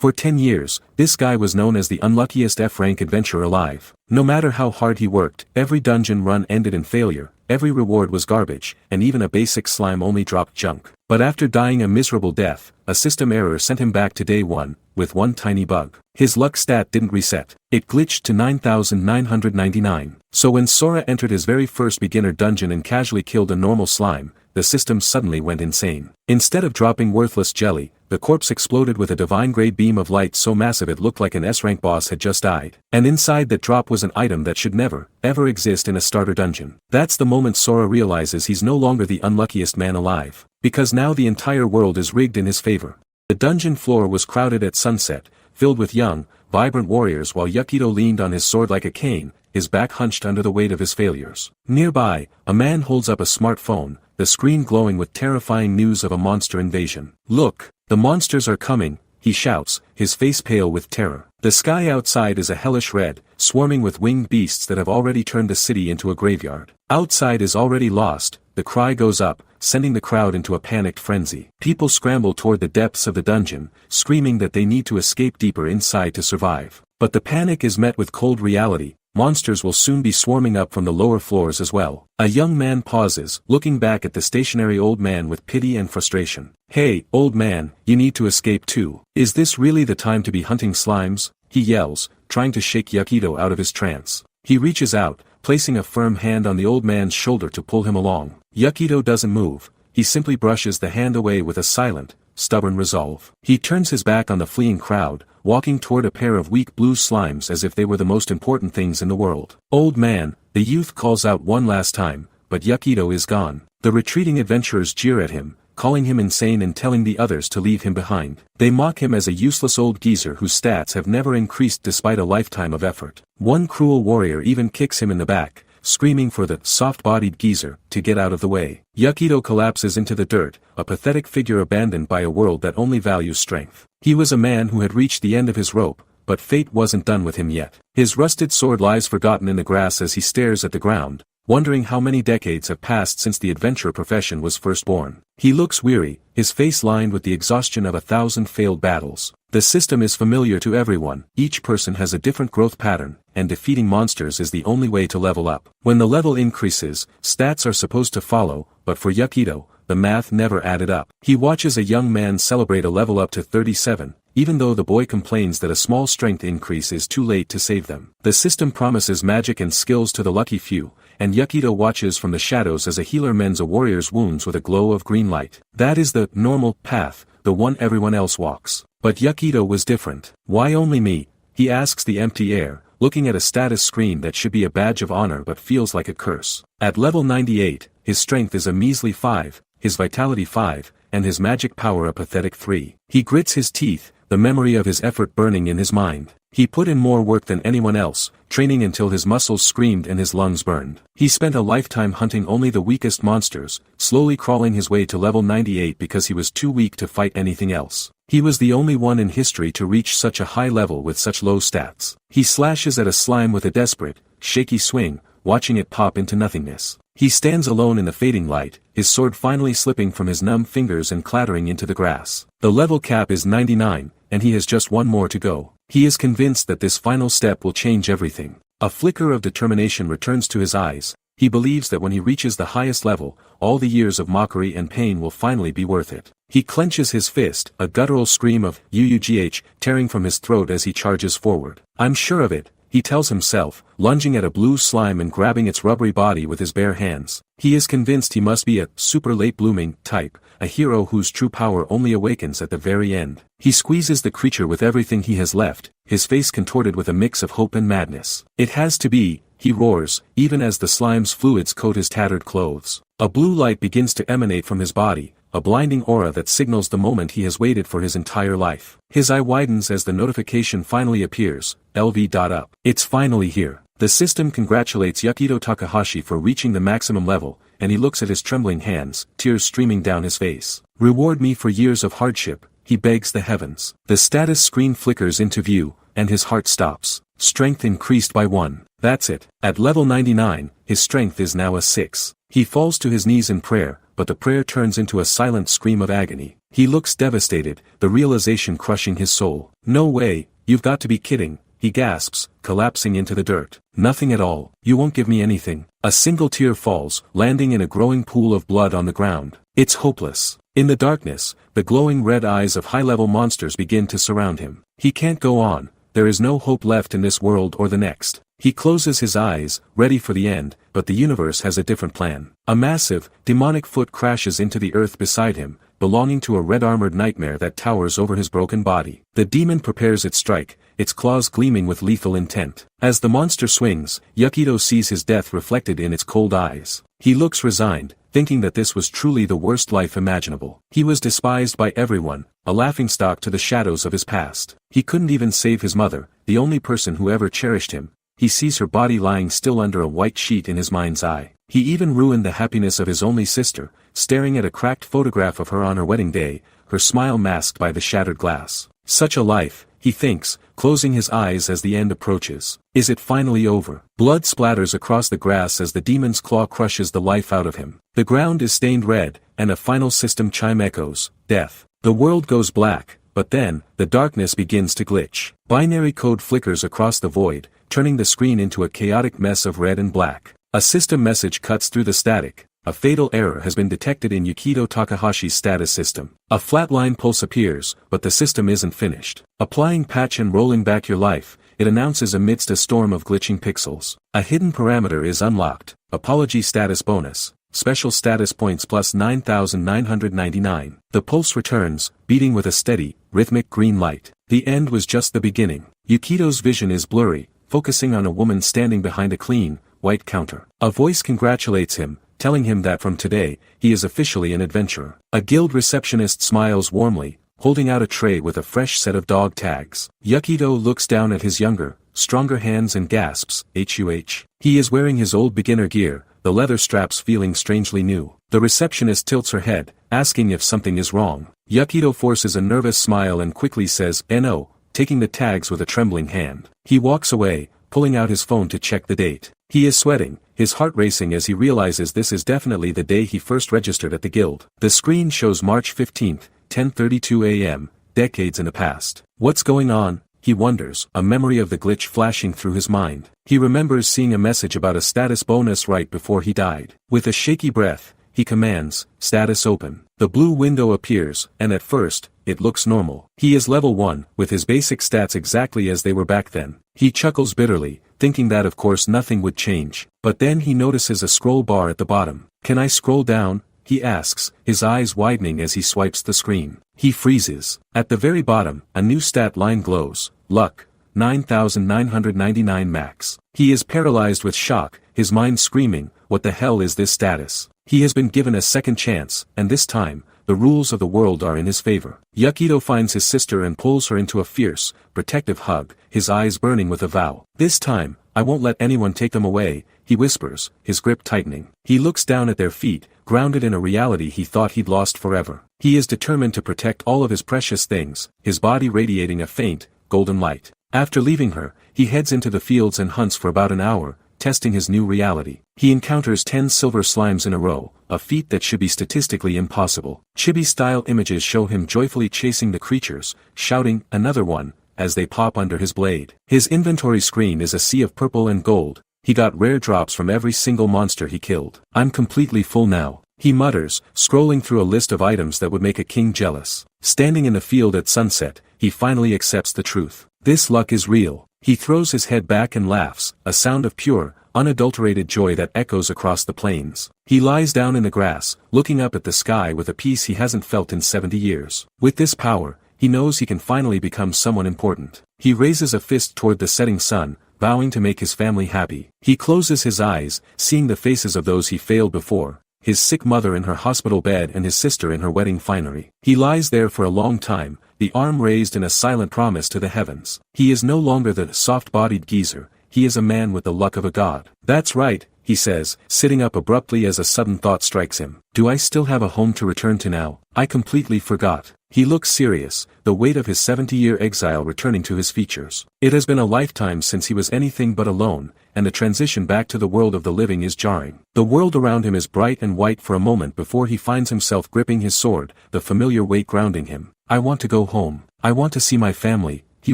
For 10 years, this guy was known as the unluckiest F-rank adventurer alive. No matter how hard he worked, every dungeon run ended in failure, every reward was garbage, and even a basic slime only dropped junk. But after dying a miserable death, a system error sent him back to day 1, with one tiny bug. His luck stat didn't reset. It glitched to 9,999. So when Sora entered his very first beginner dungeon and casually killed a normal slime, the system suddenly went insane. Instead of dropping worthless jelly, the corpse exploded with a divine-grade beam of light so massive it looked like an S-rank boss had just died. And inside that drop was an item that should never, ever exist in a starter dungeon. That's the moment Sora realizes he's no longer the unluckiest man alive. Because now the entire world is rigged in his favor. The dungeon floor was crowded at sunset, filled with young, vibrant warriors while Yukito leaned on his sword like a cane, his back hunched under the weight of his failures. Nearby, a man holds up a smartphone, the screen glowing with terrifying news of a monster invasion. "Look, the monsters are coming," he shouts, his face pale with terror. The sky outside is a hellish red, swarming with winged beasts that have already turned the city into a graveyard. Outside is already lost, the cry goes up, sending the crowd into a panicked frenzy. People scramble toward the depths of the dungeon, screaming that they need to escape deeper inside to survive. But the panic is met with cold reality. Monsters will soon be swarming up from the lower floors as well. A young man pauses, looking back at the stationary old man with pity and frustration. "Hey, old man, you need to escape too. Is this really the time to be hunting slimes?" he yells, trying to shake Yukito out of his trance. He reaches out, placing a firm hand on the old man's shoulder to pull him along. Yukito doesn't move, he simply brushes the hand away with a silent, stubborn resolve. He turns his back on the fleeing crowd, walking toward a pair of weak blue slimes as if they were the most important things in the world. "Old man," the youth calls out one last time, but Yukito is gone. The retreating adventurers jeer at him, calling him insane and telling the others to leave him behind. They mock him as a useless old geezer whose stats have never increased despite a lifetime of effort. One cruel warrior even kicks him in the back, screaming for the soft-bodied geezer to get out of the way. Yukito collapses into the dirt, a pathetic figure abandoned by a world that only values strength. He was a man who had reached the end of his rope, but fate wasn't done with him yet. His rusted sword lies forgotten in the grass as he stares at the ground, wondering how many decades have passed since the adventurer profession was first born. He looks weary, his face lined with the exhaustion of 1,000 failed battles. The system is familiar to everyone, each person has a different growth pattern, and defeating monsters is the only way to level up. When the level increases, stats are supposed to follow, but for Yukito, the math never added up. He watches a young man celebrate a level up to 37, even though the boy complains that a small strength increase is too late to save them. The system promises magic and skills to the lucky few, and Yukito watches from the shadows as a healer mends a warrior's wounds with a glow of green light. That is the normal path, the one everyone else walks. But Yukito was different. "Why only me?" he asks the empty air, looking at a status screen that should be a badge of honor but feels like a curse. At level 98, his strength is a measly 5, his vitality 5, and his magic power a pathetic 3. He grits his teeth, the memory of his effort burning in his mind. He put in more work than anyone else, training until his muscles screamed and his lungs burned. He spent a lifetime hunting only the weakest monsters, slowly crawling his way to level 98 because he was too weak to fight anything else. He was the only one in history to reach such a high level with such low stats. He slashes at a slime with a desperate, shaky swing, watching it pop into nothingness. He stands alone in the fading light, his sword finally slipping from his numb fingers and clattering into the grass. The level cap is 99, and he has just one more to go. He is convinced that this final step will change everything. A flicker of determination returns to his eyes. He believes that when he reaches the highest level, all the years of mockery and pain will finally be worth it. He clenches his fist, a guttural scream of "UUGH" tearing from his throat as he charges forward. "I'm sure of it," he tells himself, lunging at a blue slime and grabbing its rubbery body with his bare hands. He is convinced he must be a super late blooming type, a hero whose true power only awakens at the very end. He squeezes the creature with everything he has left, his face contorted with a mix of hope and madness. "It has to be," he roars, even as the slime's fluids coat his tattered clothes. A blue light begins to emanate from his body, a blinding aura that signals the moment he has waited for his entire life. His eye widens as the notification finally appears, LV.up. It's finally here. The system congratulates Yukito Takahashi for reaching the maximum level, and he looks at his trembling hands, tears streaming down his face. "Reward me for years of hardship," he begs the heavens. The status screen flickers into view, and his heart stops. Strength increased by 1. That's it. At level 99, his strength is now a 6. He falls to his knees in prayer, but the prayer turns into a silent scream of agony. He looks devastated, the realization crushing his soul. "No way, you've got to be kidding," he gasps, collapsing into the dirt. "Nothing at all, you won't give me anything." A single tear falls, landing in a growing pool of blood on the ground. It's hopeless. In the darkness, the glowing red eyes of high-level monsters begin to surround him. He can't go on, there is no hope left in this world or the next. He closes his eyes, ready for the end, but the universe has a different plan. A massive, demonic foot crashes into the earth beside him, belonging to a red-armored nightmare that towers over his broken body. The demon prepares its strike, its claws gleaming with lethal intent. As the monster swings, Yukito sees his death reflected in its cold eyes. He looks resigned, thinking that this was truly the worst life imaginable. He was despised by everyone, a laughingstock to the shadows of his past. He couldn't even save his mother, the only person who ever cherished him. He sees her body lying still under a white sheet in his mind's eye. He even ruined the happiness of his only sister, staring at a cracked photograph of her on her wedding day, her smile masked by the shattered glass. Such a life, he thinks, closing his eyes as the end approaches. Is it finally over? Blood splatters across the grass as the demon's claw crushes the life out of him. The ground is stained red, and a final system chime echoes, death. The world goes black, but then, the darkness begins to glitch. Binary code flickers across the void, turning the screen into a chaotic mess of red and black. A system message cuts through the static. A fatal error has been detected in Yukito Takahashi's status system. A flatline pulse appears, but the system isn't finished. Applying patch and rolling back your life, it announces amidst a storm of glitching pixels. A hidden parameter is unlocked. Apology status bonus. Special status points plus 9,999. The pulse returns, beating with a steady, rhythmic green light. The end was just the beginning. Yukito's vision is blurry, focusing on a woman standing behind a clean, white counter. A voice congratulates him, telling him that from today, he is officially an adventurer. A guild receptionist smiles warmly, holding out a tray with a fresh set of dog tags. Yukito looks down at his younger, stronger hands and gasps, "HUH." He is wearing his old beginner gear, the leather straps feeling strangely new. The receptionist tilts her head, asking if something is wrong. Yukito forces a nervous smile and quickly says, "No," taking the tags with a trembling hand. He walks away, pulling out his phone to check the date. He is sweating, his heart racing as he realizes this is definitely the day he first registered at the guild. The screen shows March 15th, 10:32 a.m., decades in the past. What's going on? He wonders, a memory of the glitch flashing through his mind. He remembers seeing a message about a status bonus right before he died. With a shaky breath, he commands, "Status open." The blue window appears, and at first, it looks normal. He is level 1, with his basic stats exactly as they were back then. He chuckles bitterly, thinking that of course nothing would change. But then he notices a scroll bar at the bottom. "Can I scroll down?" he asks, his eyes widening as he swipes the screen. He freezes. At the very bottom, a new stat line glows, luck, 9,999 max. He is paralyzed with shock, his mind screaming, what the hell is this status? He has been given a second chance, and this time, the rules of the world are in his favor. Yukito finds his sister and pulls her into a fierce, protective hug, his eyes burning with a vow. "This time, I won't let anyone take them away," he whispers, his grip tightening. He looks down at their feet, grounded in a reality he thought he'd lost forever. He is determined to protect all of his precious things, his body radiating a faint, golden light. After leaving her, he heads into the fields and hunts for about an hour, testing his new reality. He encounters 10 silver slimes in a row, a feat that should be statistically impossible. Chibi-style images show him joyfully chasing the creatures, shouting, "Another one," as they pop under his blade. His inventory screen is a sea of purple and gold. He got rare drops from every single monster he killed. "I'm completely full now," he mutters, scrolling through a list of items that would make a king jealous. Standing in the field at sunset, he finally accepts the truth. This luck is real. He throws his head back and laughs, a sound of pure, unadulterated joy that echoes across the plains. He lies down in the grass, looking up at the sky with a peace he hasn't felt in 70 years. With this power, he knows he can finally become someone important. He raises a fist toward the setting sun, vowing to make his family happy. He closes his eyes, seeing the faces of those he failed before, his sick mother in her hospital bed and his sister in her wedding finery. He lies there for a long time, the arm raised in a silent promise to the heavens. He is no longer the soft-bodied geezer, he is a man with the luck of a god. That's right, he says, sitting up abruptly as a sudden thought strikes him. Do I still have a home to return to now? I completely forgot. He looks serious, the weight of his 70-year exile returning to his features. It has been a lifetime since he was anything but alone, and the transition back to the world of the living is jarring. The world around him is bright and white for a moment before he finds himself gripping his sword, the familiar weight grounding him. I want to go home. I want to see my family, he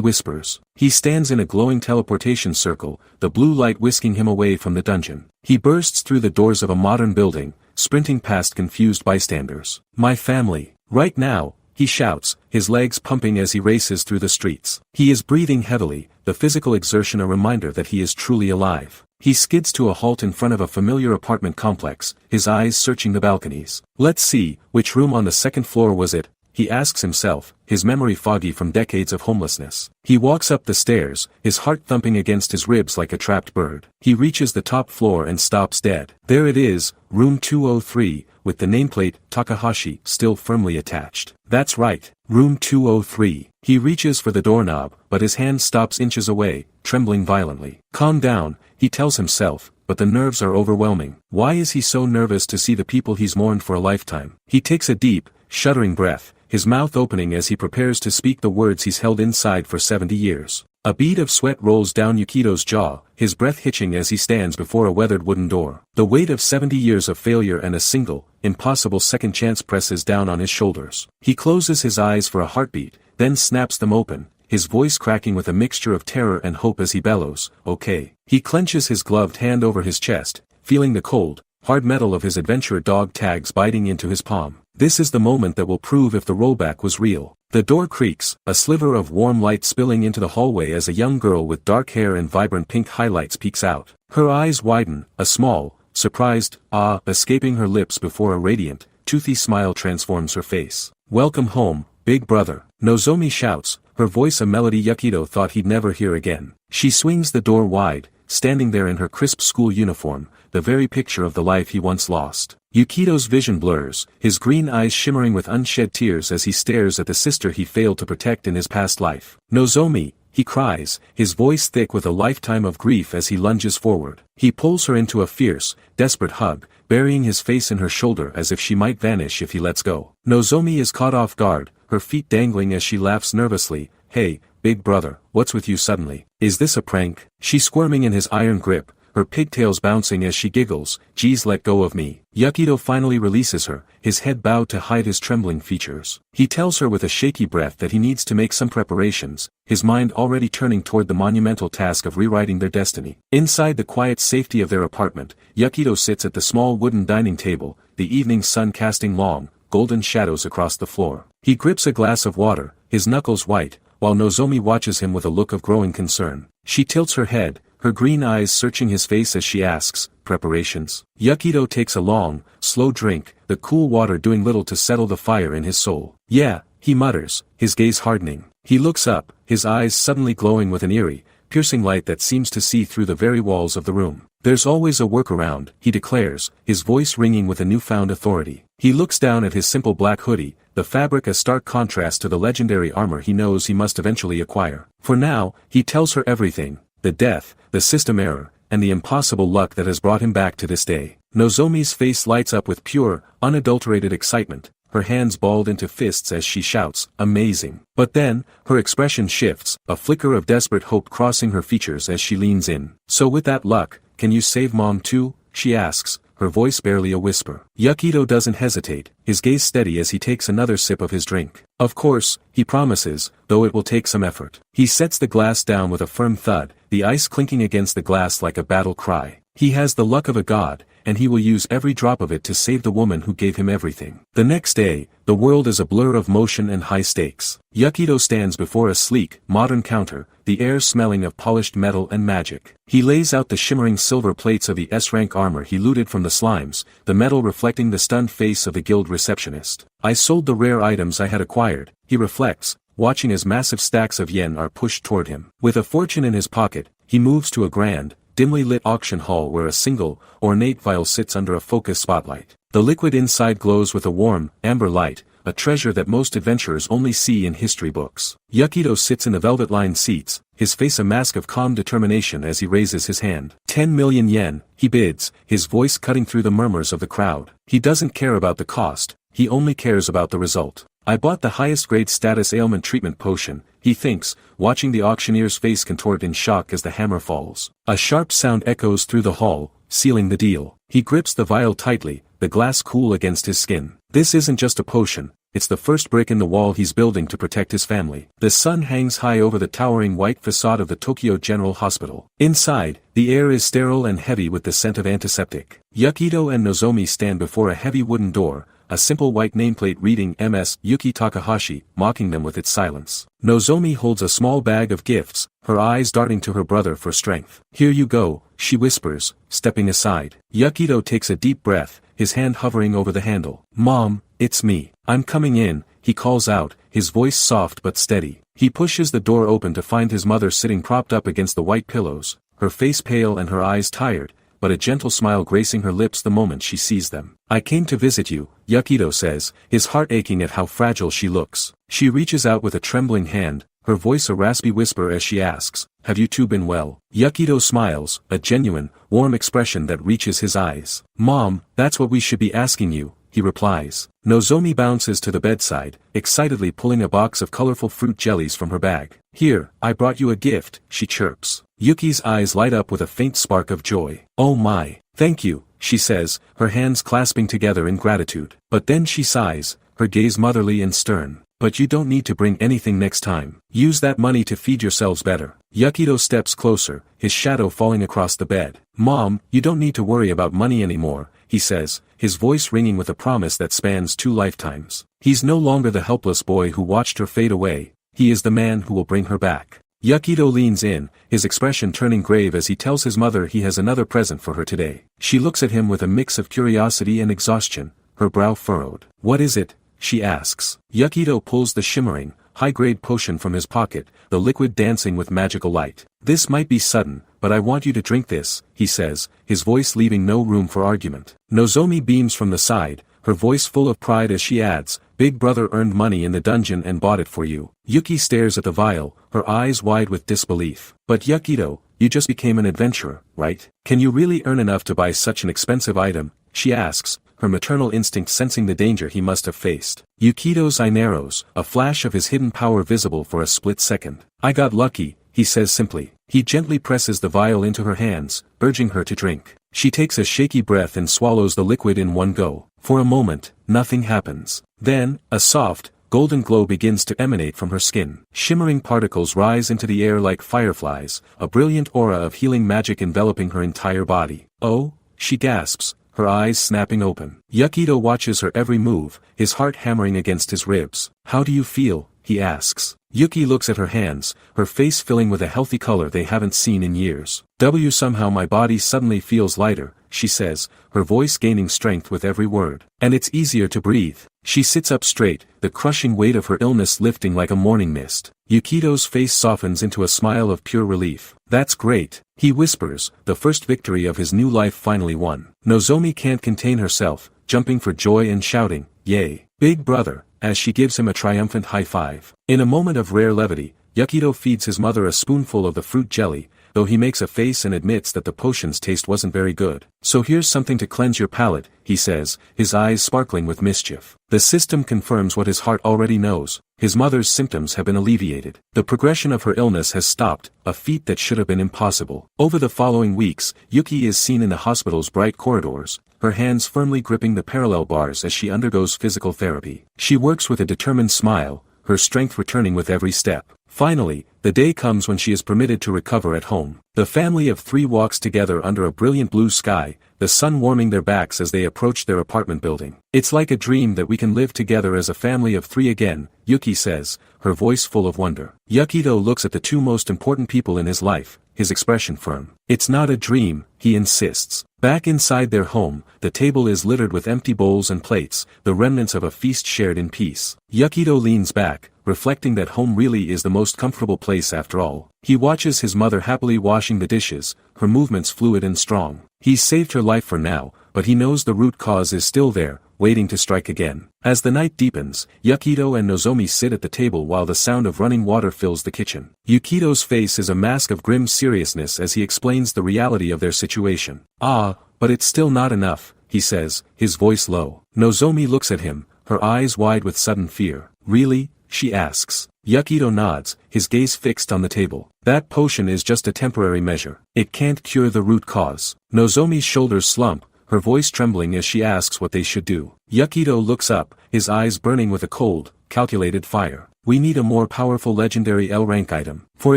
whispers. He stands in a glowing teleportation circle, the blue light whisking him away from the dungeon. He bursts through the doors of a modern building, sprinting past confused bystanders. My family. Right now, he shouts, his legs pumping as he races through the streets. He is breathing heavily, the physical exertion a reminder that he is truly alive. He skids to a halt in front of a familiar apartment complex, his eyes searching the balconies. Let's see, which room on the second floor was it? He asks himself, his memory foggy from decades of homelessness. He walks up the stairs, his heart thumping against his ribs like a trapped bird. He reaches the top floor and stops dead. There it is, room 203, with the nameplate, Takahashi, still firmly attached. That's right, room 203. He reaches for the doorknob, but his hand stops inches away, trembling violently. Calm down, he tells himself, but the nerves are overwhelming. Why is he so nervous to see the people he's mourned for a lifetime? He takes a deep, shuddering breath, his mouth opening as he prepares to speak the words he's held inside for 70 years. A bead of sweat rolls down Yukido's jaw, his breath hitching as he stands before a weathered wooden door. The weight of 70 years of failure and a single, impossible second chance presses down on his shoulders. He closes his eyes for a heartbeat, then snaps them open, his voice cracking with a mixture of terror and hope as he bellows, okay. He clenches his gloved hand over his chest, feeling the cold, hard metal of his adventurer dog tags biting into his palm. This is the moment that will prove if the rollback was real. The door creaks, a sliver of warm light spilling into the hallway as a young girl with dark hair and vibrant pink highlights peeks out. Her eyes widen, a small, surprised ah escaping her lips before a radiant, toothy smile transforms her face. Welcome home, big brother, Nozomi shouts, her voice a melody Yukido thought he'd never hear again. She swings the door wide, standing there in her crisp school uniform, the very picture of the life he once lost. Yukido's vision blurs, his green eyes shimmering with unshed tears as he stares at the sister he failed to protect in his past life. Nozomi, he cries, his voice thick with a lifetime of grief as he lunges forward. He pulls her into a fierce, desperate hug, burying his face in her shoulder as if she might vanish if he lets go. Nozomi is caught off guard, her feet dangling as she laughs nervously. Hey, big brother, what's with you suddenly? Is this a prank? She's squirming in his iron grip, her pigtails bouncing as she giggles. Geez, let go of me. Yukido finally releases her, his head bowed to hide his trembling features. He tells her with a shaky breath that he needs to make some preparations, his mind already turning toward the monumental task of rewriting their destiny. Inside the quiet safety of their apartment, Yukido sits at the small wooden dining table, the evening sun casting long, golden shadows across the floor. He grips a glass of water, his knuckles white, while Nozomi watches him with a look of growing concern. She tilts her head, her green eyes searching his face as she asks, preparations? Yukido takes a long, slow drink, the cool water doing little to settle the fire in his soul. Yeah, he mutters, his gaze hardening. He looks up, his eyes suddenly glowing with an eerie, piercing light that seems to see through the very walls of the room. There's always a workaround, he declares, his voice ringing with a newfound authority. He looks down at his simple black hoodie, the fabric a stark contrast to the legendary armor he knows he must eventually acquire. For now, he tells her everything, the death, the system error, and the impossible luck that has brought him back to this day. Nozomi's face lights up with pure, unadulterated excitement, her hands balled into fists as she shouts, amazing. But then, her expression shifts, a flicker of desperate hope crossing her features as she leans in. So with that luck, can you save Mom too? She asks, her voice barely a whisper. Yukido doesn't hesitate, his gaze steady as he takes another sip of his drink. Of course, he promises, though it will take some effort. He sets the glass down with a firm thud, the ice clinking against the glass like a battle cry. He has the luck of a god, and he will use every drop of it to save the woman who gave him everything. The next day, the world is a blur of motion and high stakes. Yukido stands before a sleek, modern counter, the air smelling of polished metal and magic. He lays out the shimmering silver plates of the S-rank armor he looted from the slimes, the metal reflecting the stunned face of the guild receptionist. I sold the rare items I had acquired, he reflects, watching as massive stacks of yen are pushed toward him. With a fortune in his pocket, he moves to a grand, dimly lit auction hall where a single, ornate vial sits under a focused spotlight. The liquid inside glows with a warm, amber light, a treasure that most adventurers only see in history books. Yukido sits in the velvet-lined seats, his face a mask of calm determination as he raises his hand. 10 million yen, he bids, his voice cutting through the murmurs of the crowd. He doesn't care about the cost, he only cares about the result. I bought the highest grade status ailment treatment potion, he thinks, watching the auctioneer's face contort in shock as the hammer falls. A sharp sound echoes through the hall, sealing the deal. He grips the vial tightly, the glass cool against his skin. This isn't just a potion, it's the first brick in the wall he's building to protect his family. The sun hangs high over the towering white facade of the Tokyo General Hospital. Inside, the air is sterile and heavy with the scent of antiseptic. Yukito and Nozomi stand before a heavy wooden door, a simple white nameplate reading MS Yuki Takahashi, mocking them with its silence. Nozomi holds a small bag of gifts, her eyes darting to her brother for strength. Here you go, she whispers, stepping aside. Yukito takes a deep breath, his hand hovering over the handle. Mom, it's me. I'm coming in, he calls out, his voice soft but steady. He pushes the door open to find his mother sitting propped up against the white pillows, her face pale and her eyes tired, but a gentle smile gracing her lips the moment she sees them. I came to visit you, Yukito says, his heart aching at how fragile she looks. She reaches out with a trembling hand, her voice a raspy whisper as she asks, have you two been well? Yukito smiles, a genuine, warm expression that reaches his eyes. Mom, that's what we should be asking you, he replies. Nozomi bounces to the bedside, excitedly pulling a box of colorful fruit jellies from her bag. Here, I brought you a gift, she chirps. Yuki's eyes light up with a faint spark of joy. Oh my, thank you, she says, her hands clasping together in gratitude. But then she sighs, her gaze motherly and stern. But you don't need to bring anything next time. Use that money to feed yourselves better. Yukito steps closer, his shadow falling across the bed. Mom, you don't need to worry about money anymore, he says, his voice ringing with a promise that spans 2 lifetimes. He's no longer the helpless boy who watched her fade away, he is the man who will bring her back. Yukito leans in, his expression turning grave as he tells his mother he has another present for her today. She looks at him with a mix of curiosity and exhaustion, her brow furrowed. What is it? She asks. Yukito pulls the shimmering, high-grade potion from his pocket, the liquid dancing with magical light. This might be sudden, but I want you to drink this, he says, his voice leaving no room for argument. Nozomi beams from the side, her voice full of pride as she adds, Big brother earned money in the dungeon and bought it for you. Yuki stares at the vial, her eyes wide with disbelief. But Yukito, you just became an adventurer, right? Can you really earn enough to buy such an expensive item? She asks, her maternal instinct sensing the danger he must have faced. Yukito's eye narrows, a flash of his hidden power visible for a split second. I got lucky, he says simply. He gently presses the vial into her hands, urging her to drink. She takes a shaky breath and swallows the liquid in one go. For a moment, nothing happens. Then, a soft, golden glow begins to emanate from her skin. Shimmering particles rise into the air like fireflies, a brilliant aura of healing magic enveloping her entire body. Oh, she gasps, her eyes snapping open. Yukito watches her every move, his heart hammering against his ribs. How do you feel? He asks. Yuki looks at her hands, her face filling with a healthy color they haven't seen in years. Somehow my body suddenly feels lighter, she says, her voice gaining strength with every word. And it's easier to breathe. She sits up straight, the crushing weight of her illness lifting like a morning mist. Yukito's face softens into a smile of pure relief. That's great, he whispers, the first victory of his new life finally won. Nozomi can't contain herself, jumping for joy and shouting, yay, big brother, as she gives him a triumphant high five. In a moment of rare levity, Yukito feeds his mother a spoonful of the fruit jelly, though he makes a face and admits that the potion's taste wasn't very good. So here's something to cleanse your palate, he says, his eyes sparkling with mischief. The system confirms what his heart already knows, his mother's symptoms have been alleviated. The progression of her illness has stopped, a feat that should have been impossible. Over the following weeks, Yuki is seen in the hospital's bright corridors, her hands firmly gripping the parallel bars as she undergoes physical therapy. She works with a determined smile, her strength returning with every step. Finally, the day comes when she is permitted to recover at home. The family of 3 walks together under a brilliant blue sky, the sun warming their backs as they approach their apartment building. It's like a dream that we can live together as a family of 3 again, Yuki says, her voice full of wonder. Yukito looks at the 2 most important people in his life, his expression firm. It's not a dream, he insists. Back inside their home, the table is littered with empty bowls and plates, the remnants of a feast shared in peace. Yukito leans back, reflecting that home really is the most comfortable place after all. He watches his mother happily washing the dishes, her movements fluid and strong. He's saved her life for now, but he knows the root cause is still there, waiting to strike again. As the night deepens, Yukito and Nozomi sit at the table while the sound of running water fills the kitchen. Yukito's face is a mask of grim seriousness as he explains the reality of their situation. But it's still not enough, he says, his voice low. Nozomi looks at him, her eyes wide with sudden fear. Really? She asks. Yukito nods, his gaze fixed on the table. That potion is just a temporary measure. It can't cure the root cause. Nozomi's shoulders slump, her voice trembling as she asks what they should do. Yukito looks up, his eyes burning with a cold, calculated fire. We need a more powerful legendary L rank item. For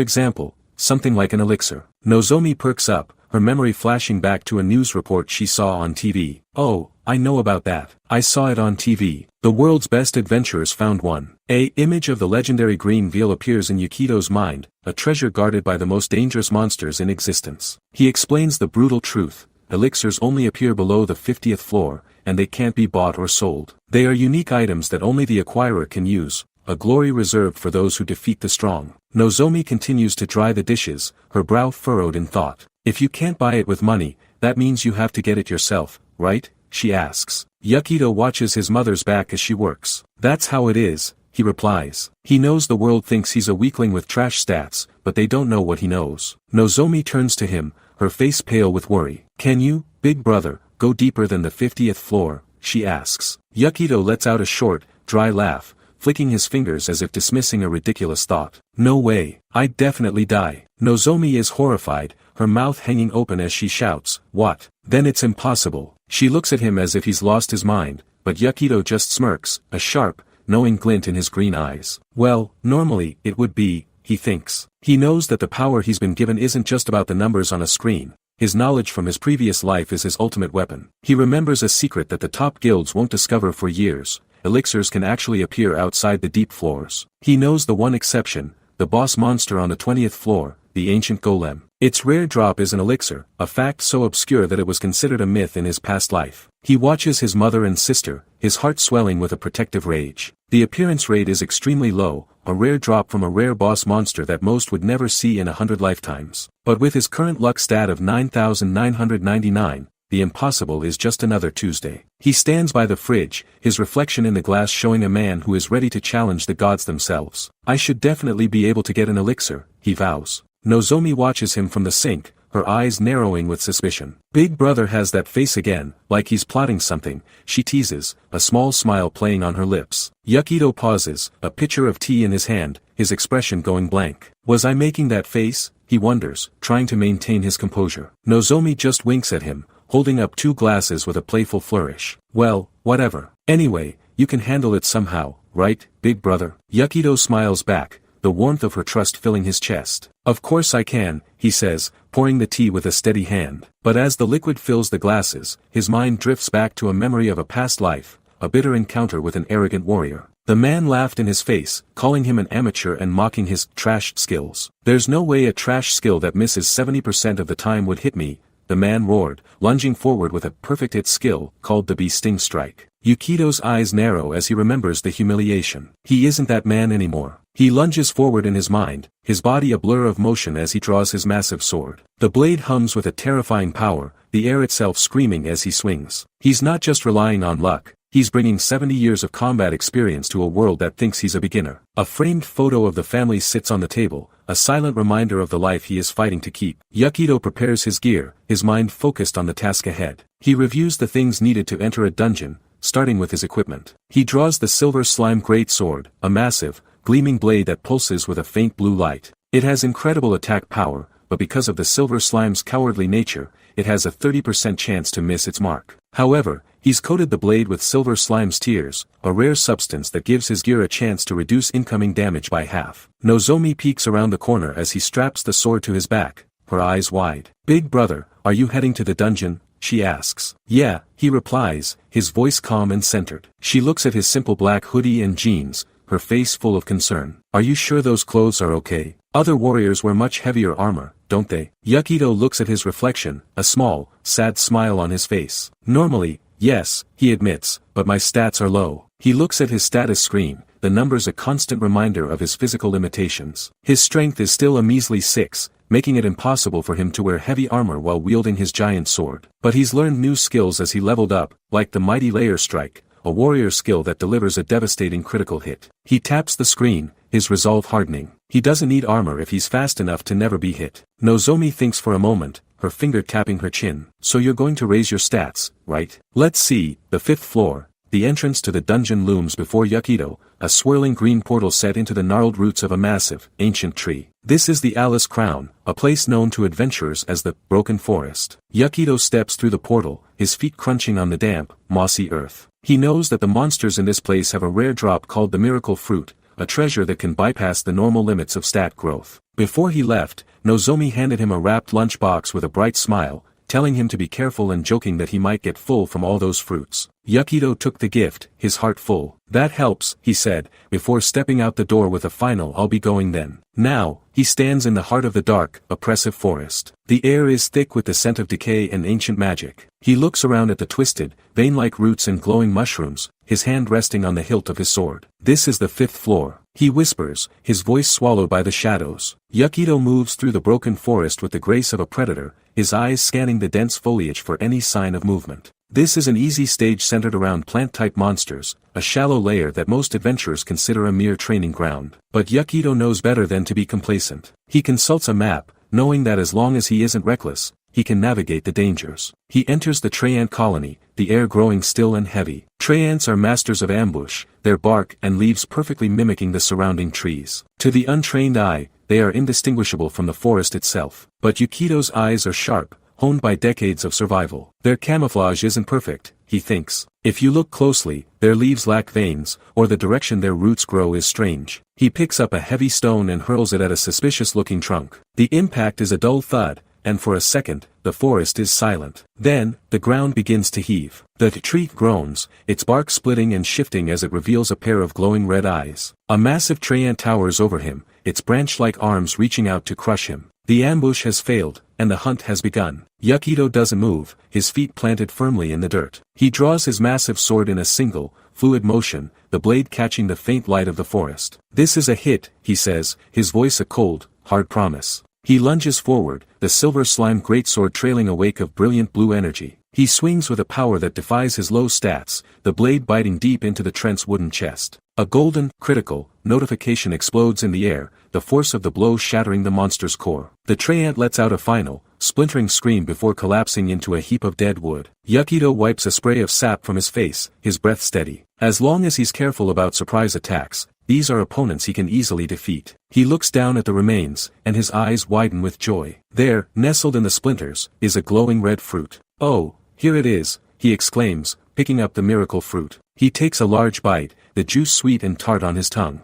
example, something like an elixir. Nozomi perks up, her memory flashing back to a news report she saw on TV. Oh, I know about that. I saw it on TV. The world's best adventurers found one. An image of the legendary green veil appears in Yukito's mind, a treasure guarded by the most dangerous monsters in existence. He explains the brutal truth. Elixirs only appear below the 50th floor, and they can't be bought or sold. They are unique items that only the acquirer can use, a glory reserved for those who defeat the strong. Nozomi continues to dry the dishes, her brow furrowed in thought. If you can't buy it with money, that means you have to get it yourself, right? She asks. Yukito watches his mother's back as she works. That's how it is, he replies. He knows the world thinks he's a weakling with trash stats, but they don't know what he knows. Nozomi turns to him, her face pale with worry. Can you, big brother, go deeper than the 50th floor? She asks. Yukito lets out a short, dry laugh, flicking his fingers as if dismissing a ridiculous thought. No way, I'd definitely die. Nozomi is horrified, her mouth hanging open as she shouts, what? Then it's impossible. She looks at him as if he's lost his mind, but Yukito just smirks, a sharp, knowing glint in his green eyes. Well, normally, it would be, he thinks. He knows that the power he's been given isn't just about the numbers on a screen. His knowledge from his previous life is his ultimate weapon. He remembers a secret that the top guilds won't discover for years. Elixirs can actually appear outside the deep floors. He knows the one exception, the boss monster on the 20th floor, the ancient golem. Its rare drop is an elixir, a fact so obscure that it was considered a myth in his past life. He watches his mother and sister, his heart swelling with a protective rage. The appearance rate is extremely low, a rare drop from a rare boss monster that most would never see in 100 lifetimes. But with his current luck stat of 9,999, the impossible is just another Tuesday. He stands by the fridge, his reflection in the glass showing a man who is ready to challenge the gods themselves. I should definitely be able to get an elixir, he vows. Nozomi watches him from the sink, her eyes narrowing with suspicion. Big brother has that face again, like he's plotting something, she teases, a small smile playing on her lips. Yukito pauses, a pitcher of tea in his hand, his expression going blank. Was I making that face? He wonders, trying to maintain his composure. Nozomi just winks at him, holding up two glasses with a playful flourish. Well, whatever. Anyway, you can handle it somehow, right, big brother? Yukito smiles back, the warmth of her trust filling his chest. Of course I can, he says, pouring the tea with a steady hand. But as the liquid fills the glasses, his mind drifts back to a memory of a past life, a bitter encounter with an arrogant warrior. The man laughed in his face, calling him an amateur and mocking his trash skills. There's no way a trash skill that misses 70% of the time would hit me, the man roared, lunging forward with a perfect hit skill, called the bee sting strike. Yukito's eyes narrow as he remembers the humiliation. He isn't that man anymore. He lunges forward in his mind, his body a blur of motion as he draws his massive sword. The blade hums with a terrifying power, the air itself screaming as he swings. He's not just relying on luck, he's bringing 70 years of combat experience to a world that thinks he's a beginner. A framed photo of the family sits on the table, a silent reminder of the life he is fighting to keep. Yukito prepares his gear, his mind focused on the task ahead. He reviews the things needed to enter a dungeon, starting with his equipment. He draws the silver slime greatsword, a massive, gleaming blade that pulses with a faint blue light. It has incredible attack power, but because of the silver slime's cowardly nature, it has a 30% chance to miss its mark. However, he's coated the blade with silver slime's tears, a rare substance that gives his gear a chance to reduce incoming damage by half. Nozomi peeks around the corner as he straps the sword to his back, her eyes wide. Big brother, are you heading to the dungeon? She asks. Yeah, he replies, his voice calm and centered. She looks at his simple black hoodie and jeans, her face full of concern. Are you sure those clothes are okay? Other warriors wear much heavier armor, don't they? Yukito looks at his reflection, a small, sad smile on his face. Normally, yes, he admits, but my stats are low. He looks at his status screen, the numbers a constant reminder of his physical limitations. His strength is still a measly 6, making it impossible for him to wear heavy armor while wielding his giant sword. But he's learned new skills as he leveled up, like the mighty layer strike, a warrior skill that delivers a devastating critical hit. He taps the screen, his resolve hardening. He doesn't need armor if he's fast enough to never be hit. Nozomi thinks for a moment, her finger tapping her chin. So you're going to raise your stats, right? Let's see. The 5th floor. The entrance to the dungeon looms before Yakido, a swirling green portal set into the gnarled roots of a massive, ancient tree. This is the Alice Crown, a place known to adventurers as the Broken Forest. Yakido steps through the portal, his feet crunching on the damp, mossy earth. He knows that the monsters in this place have a rare drop called the Miracle Fruit, a treasure that can bypass the normal limits of stat growth. Before he left, Nozomi handed him a wrapped lunchbox with a bright smile, telling him to be careful and joking that he might get full from all those fruits. Yakido took the gift, his heart full. That helps, he said, before stepping out the door with a final "I'll be going then." Now, he stands in the heart of the dark, oppressive forest. The air is thick with the scent of decay and ancient magic. He looks around at the twisted, vein-like roots and glowing mushrooms, his hand resting on the hilt of his sword. This is the 5th floor. He whispers, his voice swallowed by the shadows. Yakido moves through the broken forest with the grace of a predator, his eyes scanning the dense foliage for any sign of movement. This is an easy stage centered around plant-type monsters, a shallow layer that most adventurers consider a mere training ground. But Yakido knows better than to be complacent. He consults a map, knowing that as long as he isn't reckless, he can navigate the dangers. He enters the Treyant colony, the air growing still and heavy. Treyants are masters of ambush, their bark and leaves perfectly mimicking the surrounding trees. To the untrained eye, they are indistinguishable from the forest itself. But Yakido's eyes are sharp, honed by decades of survival. Their camouflage isn't perfect, he thinks. If you look closely, their leaves lack veins, or the direction their roots grow is strange. He picks up a heavy stone and hurls it at a suspicious-looking trunk. The impact is a dull thud, and for a second, the forest is silent. Then, the ground begins to heave. The tree groans, its bark splitting and shifting as it reveals a pair of glowing red eyes. A massive Treyant towers over him, its branch-like arms reaching out to crush him. The ambush has failed, and the hunt has begun. Yakido doesn't move, his feet planted firmly in the dirt. He draws his massive sword in a single, fluid motion, the blade catching the faint light of the forest. This is a hit, he says, his voice a cold, hard promise. He lunges forward, the silver slime greatsword trailing a wake of brilliant blue energy. He swings with a power that defies his low stats, the blade biting deep into the Trent's wooden chest. A golden, critical, notification explodes in the air, the force of the blow shattering the monster's core. The Treyant lets out a final, splintering scream before collapsing into a heap of dead wood. Yakido wipes a spray of sap from his face, his breath steady. As long as he's careful about surprise attacks, these are opponents he can easily defeat. He looks down at the remains, and his eyes widen with joy. There, nestled in the splinters, is a glowing red fruit. "Oh, here it is," he exclaims, picking up the miracle fruit. He takes a large bite, the juice sweet and tart on his tongue.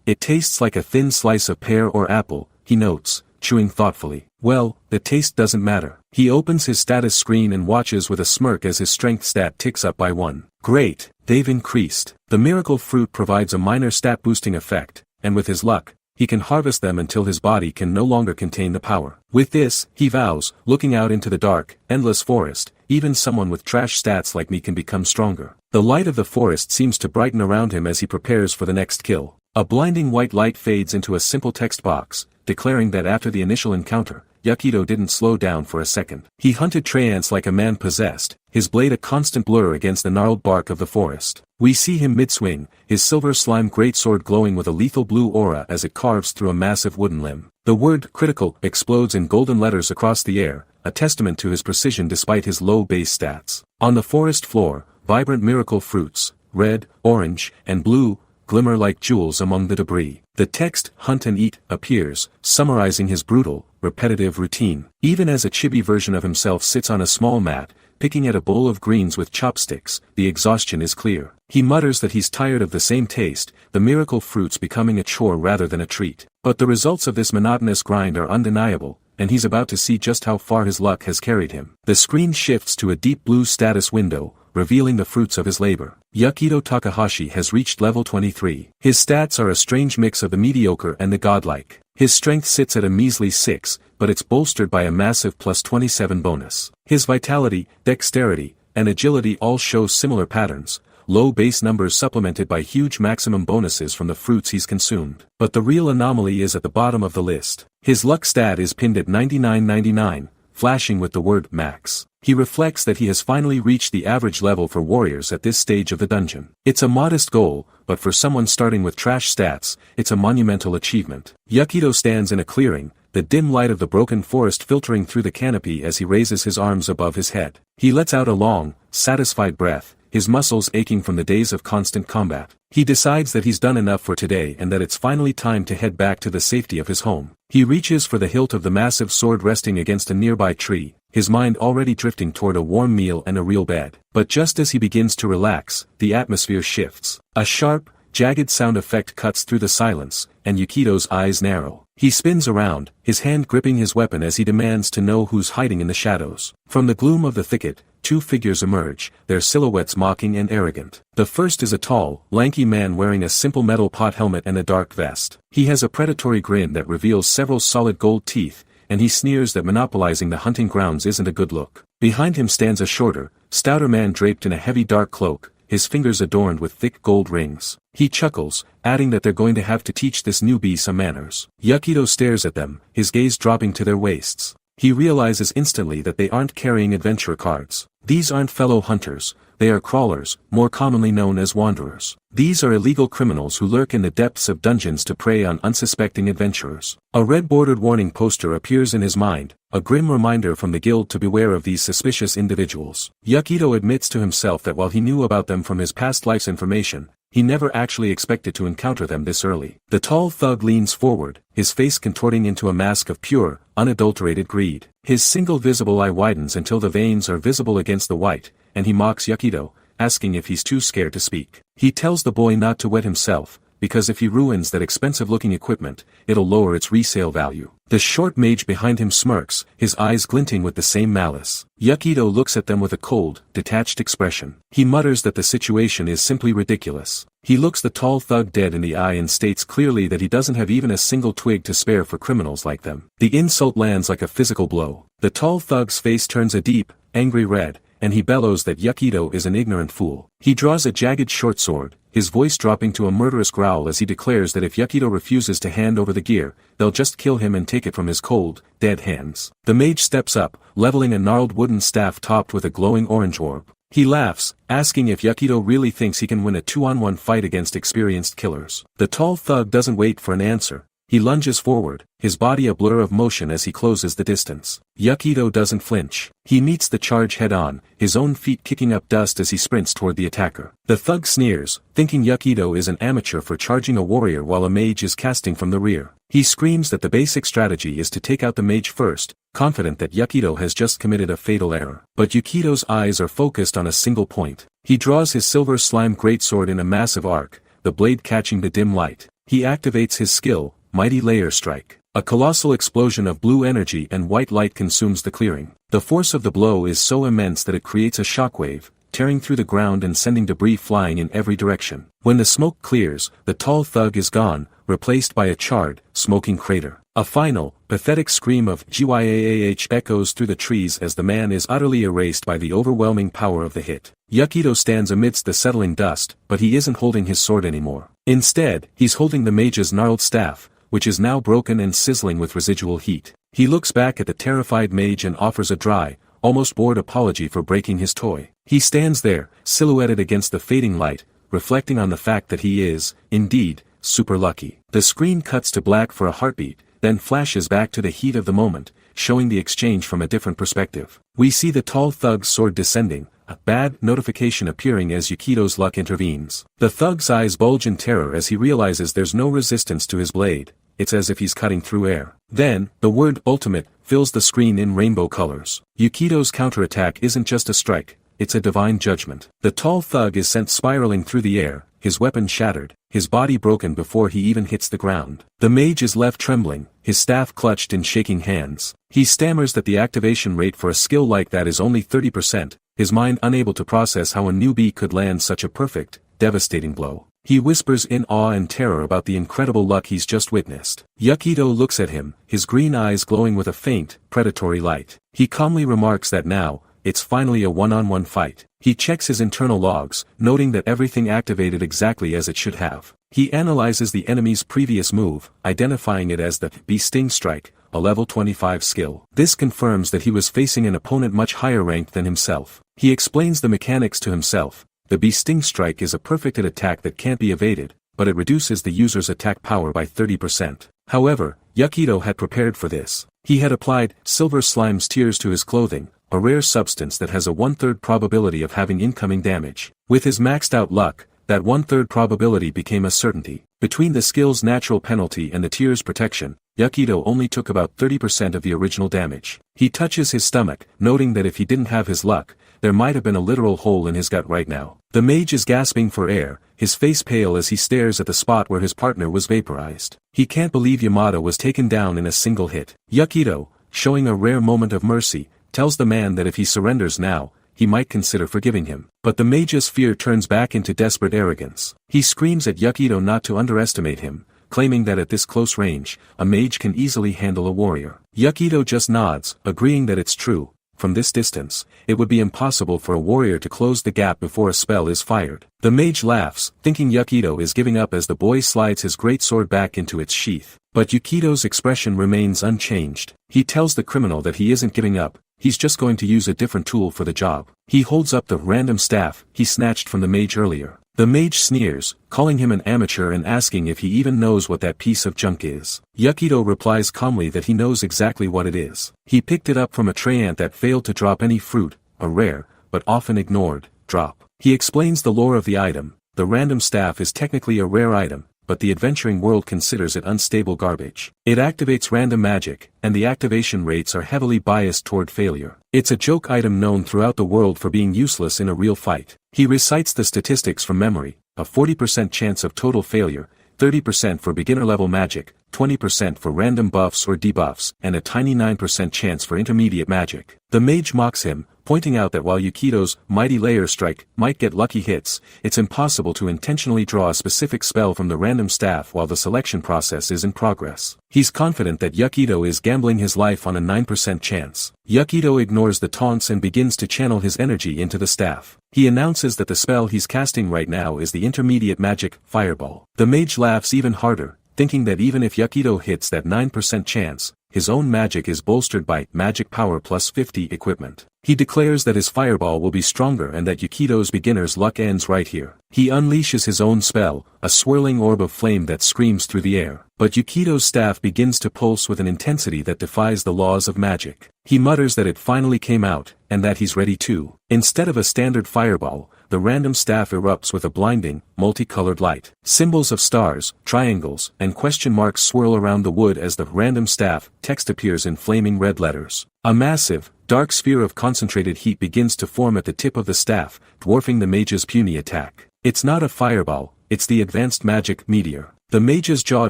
It tastes like a thin slice of pear or apple, he notes, chewing thoughtfully. Well, the taste doesn't matter. He opens his status screen and watches with a smirk as his strength stat ticks up by 1. Great, they've increased. The miracle fruit provides a minor stat boosting effect, and with his luck, he can harvest them until his body can no longer contain the power. With this, he vows, looking out into the dark, endless forest, even someone with trash stats like me can become stronger. The light of the forest seems to brighten around him as he prepares for the next kill. A blinding white light fades into a simple text box, declaring that after the initial encounter, Yakido didn't slow down for a second. He hunted Treyants like a man possessed, his blade a constant blur against the gnarled bark of the forest. We see him mid-swing, his silver slime greatsword glowing with a lethal blue aura as it carves through a massive wooden limb. The word critical explodes in golden letters across the air, a testament to his precision despite his low base stats. On the forest floor, vibrant miracle fruits, red, orange, and blue, glimmer like jewels among the debris. The text, "Hunt and Eat," appears, summarizing his brutal, repetitive routine. Even as a chibi version of himself sits on a small mat, picking at a bowl of greens with chopsticks, the exhaustion is clear. He mutters that he's tired of the same taste, the miracle fruits becoming a chore rather than a treat. But the results of this monotonous grind are undeniable, and he's about to see just how far his luck has carried him. The screen shifts to a deep blue status window, revealing the fruits of his labor. Yakido Takahashi has reached level 23. His stats are a strange mix of the mediocre and the godlike. His strength sits at a measly 6, but it's bolstered by a massive plus 27 bonus. His vitality, dexterity, and agility all show similar patterns, low base numbers supplemented by huge maximum bonuses from the fruits he's consumed. But the real anomaly is at the bottom of the list. His luck stat is pinned at 99.99, flashing with the word max. He reflects that he has finally reached the average level for warriors at this stage of the dungeon. It's a modest goal, but for someone starting with trash stats, it's a monumental achievement. Yukito stands in a clearing, the dim light of the broken forest filtering through the canopy as he raises his arms above his head. He lets out a long, satisfied breath, his muscles aching from the days of constant combat. He decides that he's done enough for today and that it's finally time to head back to the safety of his home. He reaches for the hilt of the massive sword resting against a nearby tree, his mind already drifting toward a warm meal and a real bed. But just as he begins to relax, the atmosphere shifts. A sharp, jagged sound effect cuts through the silence, and Yukito's eyes narrow. He spins around, his hand gripping his weapon as he demands to know who's hiding in the shadows. From the gloom of the thicket, two figures emerge, their silhouettes mocking and arrogant. The first is a tall, lanky man wearing a simple metal pot helmet and a dark vest. He has a predatory grin that reveals several solid gold teeth, and he sneers that monopolizing the hunting grounds isn't a good look. Behind him stands a shorter, stouter man draped in a heavy dark cloak, his fingers adorned with thick gold rings. He chuckles, adding that they're going to have to teach this newbie some manners. Yukito stares at them, his gaze dropping to their waists. He realizes instantly that they aren't carrying adventure cards. These aren't fellow hunters, they are crawlers, more commonly known as wanderers. These are illegal criminals who lurk in the depths of dungeons to prey on unsuspecting adventurers. A red-bordered warning poster appears in his mind, a grim reminder from the guild to beware of these suspicious individuals. Yukito admits to himself that while he knew about them from his past life's information, he never actually expected to encounter them this early. The tall thug leans forward, his face contorting into a mask of pure, unadulterated greed. His single visible eye widens until the veins are visible against the white, and he mocks Yukito, asking if he's too scared to speak. He tells the boy not to wet himself, because if he ruins that expensive-looking equipment, it'll lower its resale value. The short mage behind him smirks, his eyes glinting with the same malice. Yukito looks at them with a cold, detached expression. He mutters that the situation is simply ridiculous. He looks the tall thug dead in the eye and states clearly that he doesn't have even a single twig to spare for criminals like them. The insult lands like a physical blow. The tall thug's face turns a deep, angry red, and he bellows that Yukito is an ignorant fool. He draws a jagged short sword, his voice dropping to a murderous growl as he declares that if Yukito refuses to hand over the gear, they'll just kill him and take it from his cold, dead hands. The mage steps up, leveling a gnarled wooden staff topped with a glowing orange orb. He laughs, asking if Yukito really thinks he can win a 2-on-1 fight against experienced killers. The tall thug doesn't wait for an answer. He lunges forward, his body a blur of motion as he closes the distance. Yukito doesn't flinch. He meets the charge head-on, his own feet kicking up dust as he sprints toward the attacker. The thug sneers, thinking Yukito is an amateur for charging a warrior while a mage is casting from the rear. He screams that the basic strategy is to take out the mage first, confident that Yukito has just committed a fatal error. But Yukito's eyes are focused on a single point. He draws his silver slime greatsword in a massive arc, the blade catching the dim light. He activates his skill, Mighty Layer Strike. A colossal explosion of blue energy and white light consumes the clearing. The force of the blow is so immense that it creates a shockwave, tearing through the ground and sending debris flying in every direction. When the smoke clears, the tall thug is gone, replaced by a charred, smoking crater. A final, pathetic scream of GYAAH echoes through the trees as the man is utterly erased by the overwhelming power of the hit. Yukito stands amidst the settling dust, but he isn't holding his sword anymore. Instead, he's holding the mage's gnarled staff, which is now broken and sizzling with residual heat. He looks back at the terrified mage and offers a dry, almost bored apology for breaking his toy. He stands there, silhouetted against the fading light, reflecting on the fact that he is, indeed, super lucky. The screen cuts to black for a heartbeat, then flashes back to the heat of the moment, showing the exchange from a different perspective. We see the tall thug's sword descending, a bad notification appearing as Yukito's luck intervenes. The thug's eyes bulge in terror as he realizes there's no resistance to his blade. It's as if he's cutting through air. Then, the word ultimate fills the screen in rainbow colors. Yukito's counterattack isn't just a strike, it's a divine judgment. The tall thug is sent spiraling through the air, his weapon shattered, his body broken before he even hits the ground. The mage is left trembling, his staff clutched in shaking hands. He stammers that the activation rate for a skill like that is only 30%, his mind unable to process how a newbie could land such a perfect, devastating blow. He whispers in awe and terror about the incredible luck he's just witnessed. Yukito looks at him, his green eyes glowing with a faint, predatory light. He calmly remarks that now, it's finally a one-on-one fight. He checks his internal logs, noting that everything activated exactly as it should have. He analyzes the enemy's previous move, identifying it as the bee sting strike, a level 25 skill. This confirms that he was facing an opponent much higher ranked than himself. He explains the mechanics to himself. The Bee Sting Strike is a perfect hit attack that can't be evaded, but it reduces the user's attack power by 30%. However, Yakido had prepared for this. He had applied Silver Slime's Tears to his clothing, a rare substance that has a 1/3 probability of having incoming damage. With his maxed out luck, that 1/3 probability became a certainty. Between the skill's natural penalty and the Tears protection, Yakido only took about 30% of the original damage. He touches his stomach, noting that if he didn't have his luck, there might have been a literal hole in his gut right now. The mage is gasping for air, his face pale as he stares at the spot where his partner was vaporized. He can't believe Yamada was taken down in a single hit. Yakido, showing a rare moment of mercy, tells the man that if he surrenders now, he might consider forgiving him. But the mage's fear turns back into desperate arrogance. He screams at Yakido not to underestimate him, claiming that at this close range, a mage can easily handle a warrior. Yakido just nods, agreeing that it's true. From this distance, it would be impossible for a warrior to close the gap before a spell is fired. The mage laughs, thinking Yakido is giving up as the boy slides his great sword back into its sheath. But Yakido's expression remains unchanged. He tells the criminal that he isn't giving up, he's just going to use a different tool for the job. He holds up the random staff he snatched from the mage earlier. The mage sneers, calling him an amateur and asking if he even knows what that piece of junk is. Yakido replies calmly that he knows exactly what it is. He picked it up from a tree ant that failed to drop any fruit, a rare, but often ignored, drop. He explains the lore of the item. The random staff is technically a rare item, but the adventuring world considers it unstable garbage. It activates random magic, and the activation rates are heavily biased toward failure. It's a joke item known throughout the world for being useless in a real fight. He recites the statistics from memory, a 40% chance of total failure, 30% for beginner-level magic, 20% for random buffs or debuffs, and a tiny 9% chance for intermediate magic. The mage mocks him, pointing out that while Yakido's Mighty Layer Strike might get lucky hits, it's impossible to intentionally draw a specific spell from the random staff while the selection process is in progress. He's confident that Yakido is gambling his life on a 9% chance. Yakido ignores the taunts and begins to channel his energy into the staff. He announces that the spell he's casting right now is the intermediate magic, Fireball. The mage laughs even harder, thinking that even if Yakido hits that 9% chance, his own magic is bolstered by magic power plus 50 equipment. He declares that his fireball will be stronger and that Yakido's beginner's luck ends right here. He unleashes his own spell, a swirling orb of flame that screams through the air. But Yakido's staff begins to pulse with an intensity that defies the laws of magic. He mutters that it finally came out, and that he's ready too. Instead of a standard fireball, the random staff erupts with a blinding, multicolored light. Symbols of stars, triangles, and question marks swirl around the wood as the random staff text appears in flaming red letters. A massive, dark sphere of concentrated heat begins to form at the tip of the staff, dwarfing the mage's puny attack. It's not a fireball, it's the advanced magic meteor. The mage's jaw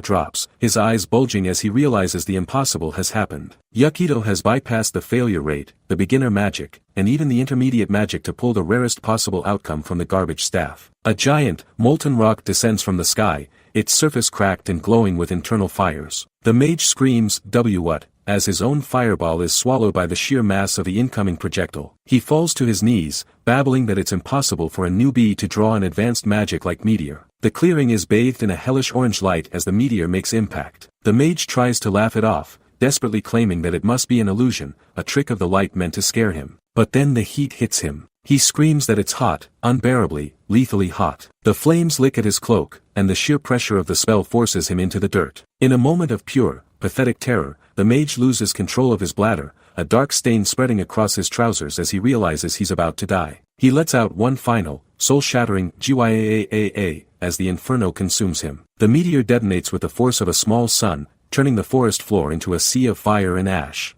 drops, his eyes bulging as he realizes the impossible has happened. Yakido has bypassed the failure rate, the beginner magic, and even the intermediate magic to pull the rarest possible outcome from the garbage staff. A giant, molten rock descends from the sky, its surface cracked and glowing with internal fires. The mage screams, "What?" as his own fireball is swallowed by the sheer mass of the incoming projectile. He falls to his knees, babbling that it's impossible for a newbie to draw an advanced magic like meteor. The clearing is bathed in a hellish orange light as the meteor makes impact. The mage tries to laugh it off, desperately claiming that it must be an illusion, a trick of the light meant to scare him. But then the heat hits him. He screams that it's hot, unbearably, lethally hot. The flames lick at his cloak, and the sheer pressure of the spell forces him into the dirt. In a moment of pure, pathetic terror, the mage loses control of his bladder, a dark stain spreading across his trousers as he realizes he's about to die. He lets out one final, soul-shattering "Gyaaa" as the inferno consumes him. The meteor detonates with the force of a small sun, turning the forest floor into a sea of fire and ash.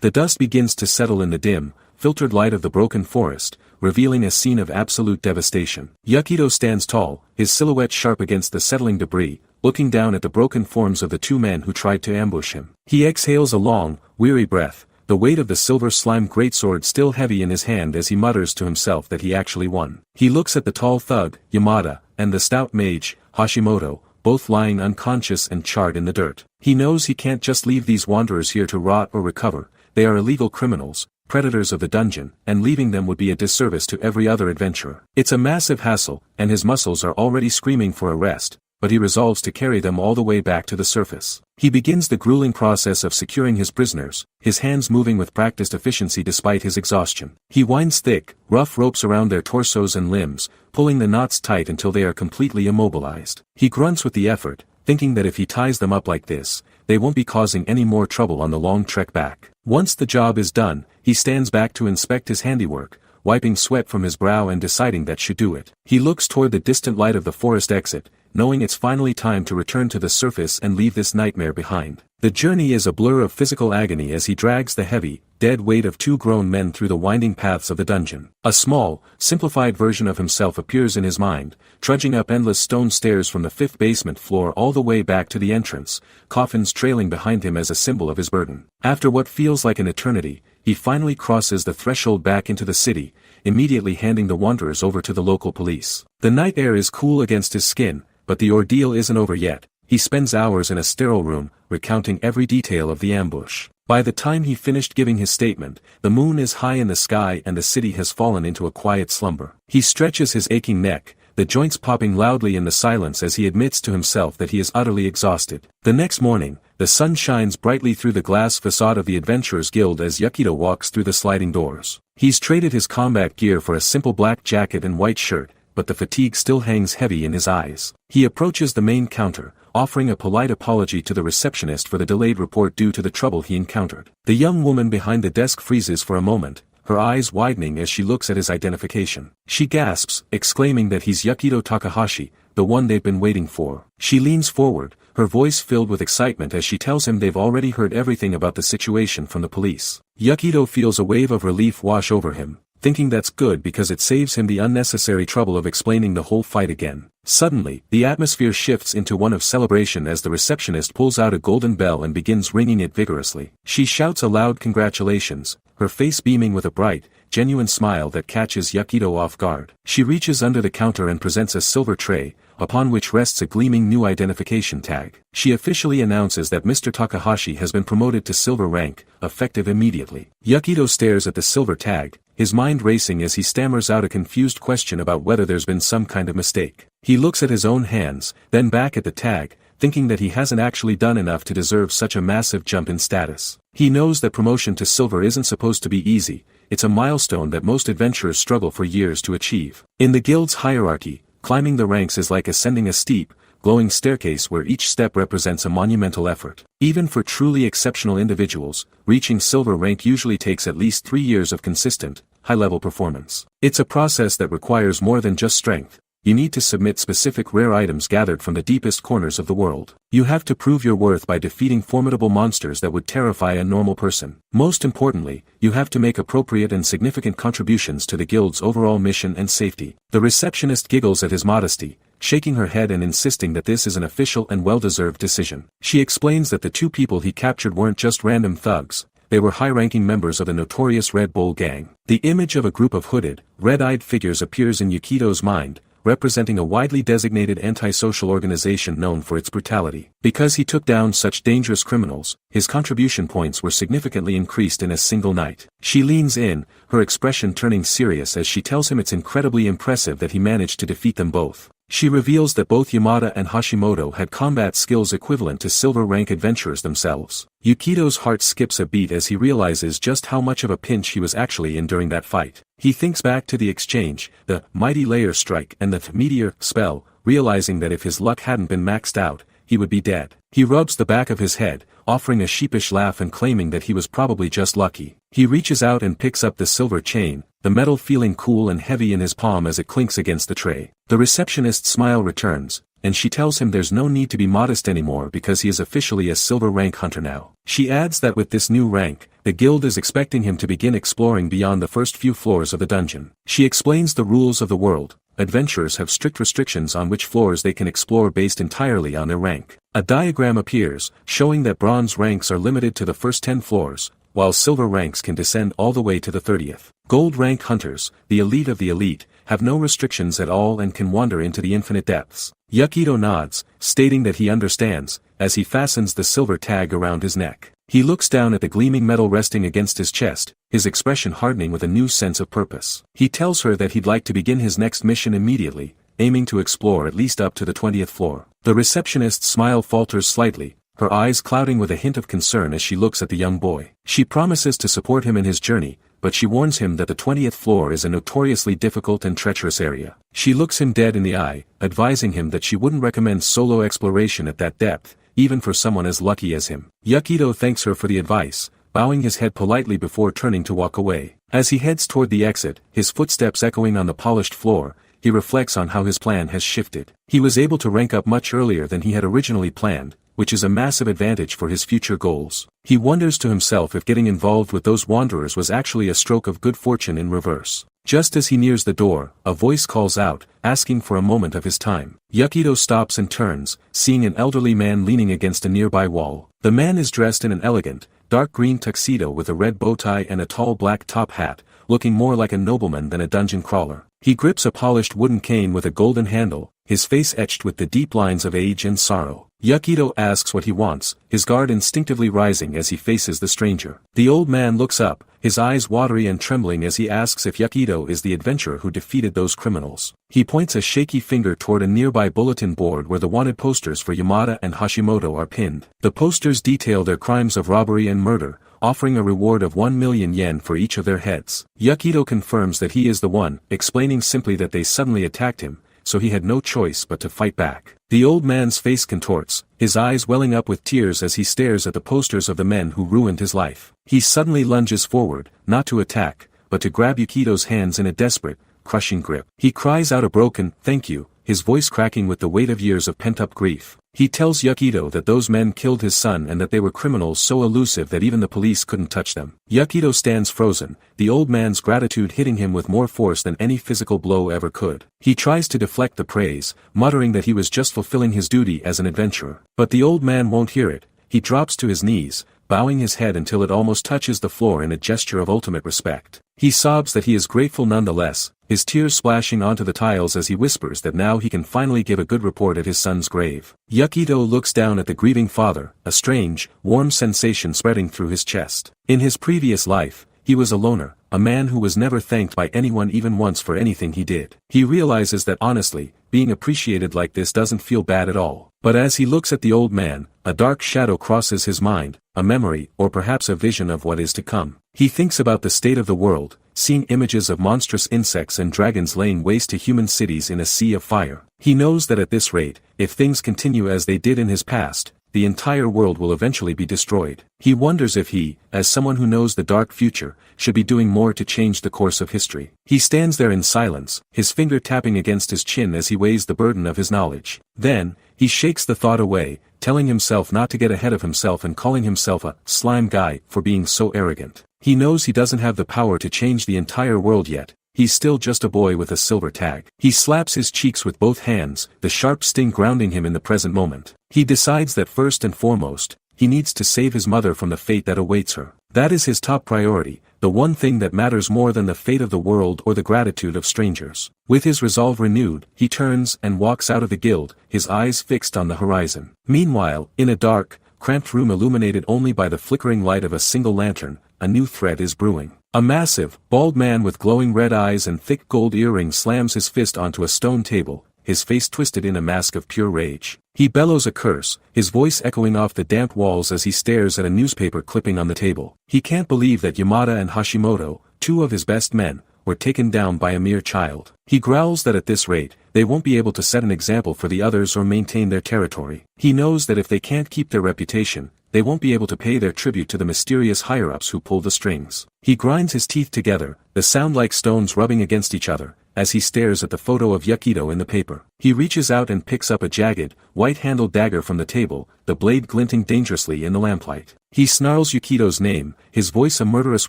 The dust begins to settle in the dim, filtered light of the broken forest, revealing a scene of absolute devastation. Yakido stands tall, his silhouette sharp against the settling debris, looking down at the broken forms of the two men who tried to ambush him. He exhales a long, weary breath, the weight of the silver slime greatsword still heavy in his hand as he mutters to himself that he actually won. He looks at the tall thug, Yamada, and the stout mage, Hashimoto, both lying unconscious and charred in the dirt. He knows he can't just leave these wanderers here to rot or recover. They are illegal criminals, predators of the dungeon, and leaving them would be a disservice to every other adventurer. It's a massive hassle, and his muscles are already screaming for a rest, but he resolves to carry them all the way back to the surface. He begins the grueling process of securing his prisoners, his hands moving with practiced efficiency despite his exhaustion. He winds thick, rough ropes around their torsos and limbs, pulling the knots tight until they are completely immobilized. He grunts with the effort, thinking that if he ties them up like this, they won't be causing any more trouble on the long trek back. Once the job is done, he stands back to inspect his handiwork, wiping sweat from his brow and deciding that should do it. He looks toward the distant light of the forest exit, knowing it's finally time to return to the surface and leave this nightmare behind. The journey is a blur of physical agony as he drags the heavy, dead weight of two grown men through the winding paths of the dungeon. A small, simplified version of himself appears in his mind, trudging up endless stone stairs from the 5th basement floor all the way back to the entrance, coffins trailing behind him as a symbol of his burden. After what feels like an eternity, he finally crosses the threshold back into the city, immediately handing the wanderers over to the local police. The night air is cool against his skin, but the ordeal isn't over yet. He spends hours in a sterile room, recounting every detail of the ambush. By the time he finished giving his statement, the moon is high in the sky and the city has fallen into a quiet slumber. He stretches his aching neck, the joints popping loudly in the silence as he admits to himself that he is utterly exhausted. The next morning, the sun shines brightly through the glass facade of the Adventurers Guild as Yukito walks through the sliding doors. He's traded his combat gear for a simple black jacket and white shirt, but the fatigue still hangs heavy in his eyes. He approaches the main counter, offering a polite apology to the receptionist for the delayed report due to the trouble he encountered. The young woman behind the desk freezes for a moment, her eyes widening as she looks at his identification. She gasps, exclaiming that he's Yukito Takahashi, the one they've been waiting for. She leans forward, her voice filled with excitement as she tells him they've already heard everything about the situation from the police. Yukito feels a wave of relief wash over him, thinking that's good because it saves him the unnecessary trouble of explaining the whole fight again. Suddenly, the atmosphere shifts into one of celebration as the receptionist pulls out a golden bell and begins ringing it vigorously. She shouts a loud congratulations, her face beaming with a bright, genuine smile that catches Yukito off guard. She reaches under the counter and presents a silver tray, upon which rests a gleaming new identification tag. She officially announces that Mr. Takahashi has been promoted to silver rank, effective immediately. Yukito stares at the silver tag, his mind racing as he stammers out a confused question about whether there's been some kind of mistake. He looks at his own hands, then back at the tag, thinking that he hasn't actually done enough to deserve such a massive jump in status. He knows that promotion to silver isn't supposed to be easy, it's a milestone that most adventurers struggle for years to achieve. In the guild's hierarchy, climbing the ranks is like ascending a steep, glowing staircase where each step represents a monumental effort. Even for truly exceptional individuals, reaching silver rank usually takes at least 3 years of consistent, high-level performance. It's a process that requires more than just strength. You need to submit specific rare items gathered from the deepest corners of the world. You have to prove your worth by defeating formidable monsters that would terrify a normal person. Most importantly, you have to make appropriate and significant contributions to the guild's overall mission and safety. The receptionist giggles at his modesty, shaking her head and insisting that this is an official and well-deserved decision. She explains that the two people he captured weren't just random thugs, they were high-ranking members of the notorious Red Bull gang. The image of a group of hooded, red-eyed figures appears in Yukito's mind, representing a widely designated antisocial organization known for its brutality. Because he took down such dangerous criminals, his contribution points were significantly increased in a single night. She leans in, her expression turning serious as she tells him it's incredibly impressive that he managed to defeat them both. She reveals that both Yamada and Hashimoto had combat skills equivalent to silver rank adventurers themselves. Yukito's heart skips a beat as he realizes just how much of a pinch he was actually in during that fight. He thinks back to the exchange, the mighty layer strike and the meteor spell, realizing that if his luck hadn't been maxed out, he would be dead. He rubs the back of his head, offering a sheepish laugh and claiming that he was probably just lucky. He reaches out and picks up the silver chain, the metal feeling cool and heavy in his palm as it clinks against the tray. The receptionist's smile returns, and she tells him there's no need to be modest anymore because he is officially a silver rank hunter now. She adds that with this new rank, the guild is expecting him to begin exploring beyond the first few floors of the dungeon. She explains the rules of the world. Adventurers have strict restrictions on which floors they can explore based entirely on their rank. A diagram appears, showing that bronze ranks are limited to the first 10 floors, while silver ranks can descend all the way to the 30th. Gold rank hunters, the elite of the elite, have no restrictions at all and can wander into the infinite depths. Yukito nods, stating that he understands, as he fastens the silver tag around his neck. He looks down at the gleaming metal resting against his chest, his expression hardening with a new sense of purpose. He tells her that he'd like to begin his next mission immediately, aiming to explore at least up to the 20th floor. The receptionist's smile falters slightly, her eyes clouding with a hint of concern as she looks at the young boy. She promises to support him in his journey, but she warns him that the 20th floor is a notoriously difficult and treacherous area. She looks him dead in the eye, advising him that she wouldn't recommend solo exploration at that depth, even for someone as lucky as him. Yukito thanks her for the advice, bowing his head politely before turning to walk away. As he heads toward the exit, his footsteps echoing on the polished floor, he reflects on how his plan has shifted. He was able to rank up much earlier than he had originally planned, which is a massive advantage for his future goals. He wonders to himself if getting involved with those wanderers was actually a stroke of good fortune in reverse. Just as he nears the door, a voice calls out, asking for a moment of his time. Yukito stops and turns, seeing an elderly man leaning against a nearby wall. The man is dressed in an elegant, dark green tuxedo with a red bow tie and a tall black top hat, looking more like a nobleman than a dungeon crawler. He grips a polished wooden cane with a golden handle, his face etched with the deep lines of age and sorrow. Yukito asks what he wants, his guard instinctively rising as he faces the stranger. The old man looks up, his eyes watery and trembling as he asks if Yukito is the adventurer who defeated those criminals. He points a shaky finger toward a nearby bulletin board where the wanted posters for Yamada and Hashimoto are pinned. The posters detail their crimes of robbery and murder, offering a reward of 1 million yen for each of their heads. Yukito confirms that he is the one, explaining simply that they suddenly attacked him, so he had no choice but to fight back. The old man's face contorts, his eyes welling up with tears as he stares at the posters of the men who ruined his life. He suddenly lunges forward, not to attack, but to grab Yukito's hands in a desperate, crushing grip. He cries out a broken, "Thank you," his voice cracking with the weight of years of pent-up grief. He tells Yukito that those men killed his son and that they were criminals so elusive that even the police couldn't touch them. Yukito stands frozen, the old man's gratitude hitting him with more force than any physical blow ever could. He tries to deflect the praise, muttering that he was just fulfilling his duty as an adventurer. But the old man won't hear it. He drops to his knees, bowing his head until it almost touches the floor in a gesture of ultimate respect. He sobs that he is grateful nonetheless, his tears splashing onto the tiles as he whispers that now he can finally give a good report at his son's grave. Yukito looks down at the grieving father, a strange, warm sensation spreading through his chest. In his previous life, he was a loner, a man who was never thanked by anyone even once for anything he did. He realizes that honestly, being appreciated like this doesn't feel bad at all. But as he looks at the old man, a dark shadow crosses his mind, a memory or perhaps a vision of what is to come. He thinks about the state of the world, seeing images of monstrous insects and dragons laying waste to human cities in a sea of fire. He knows that at this rate, if things continue as they did in his past, the entire world will eventually be destroyed. He wonders if he, as someone who knows the dark future, should be doing more to change the course of history. He stands there in silence, his finger tapping against his chin as he weighs the burden of his knowledge. Then, he shakes the thought away, telling himself not to get ahead of himself and calling himself a slime guy for being so arrogant. He knows he doesn't have the power to change the entire world yet. He's still just a boy with a silver tag. He slaps his cheeks with both hands, the sharp sting grounding him in the present moment. He decides that first and foremost, he needs to save his mother from the fate that awaits her. That is his top priority, the one thing that matters more than the fate of the world or the gratitude of strangers. With his resolve renewed, he turns and walks out of the guild, his eyes fixed on the horizon. Meanwhile, in a dark, cramped room illuminated only by the flickering light of a single lantern, a new threat is brewing. A massive, bald man with glowing red eyes and thick gold earrings slams his fist onto a stone table, his face twisted in a mask of pure rage. He bellows a curse, his voice echoing off the damp walls as he stares at a newspaper clipping on the table. He can't believe that Yamada and Hashimoto, two of his best men, were taken down by a mere child. He growls that at this rate, they won't be able to set an example for the others or maintain their territory. He knows that if they can't keep their reputation, they won't be able to pay their tribute to the mysterious higher-ups who pull the strings. He grinds his teeth together, the sound like stones rubbing against each other, as he stares at the photo of Yukito in the paper. He reaches out and picks up a jagged, white-handled dagger from the table, the blade glinting dangerously in the lamplight. He snarls Yukito's name, his voice a murderous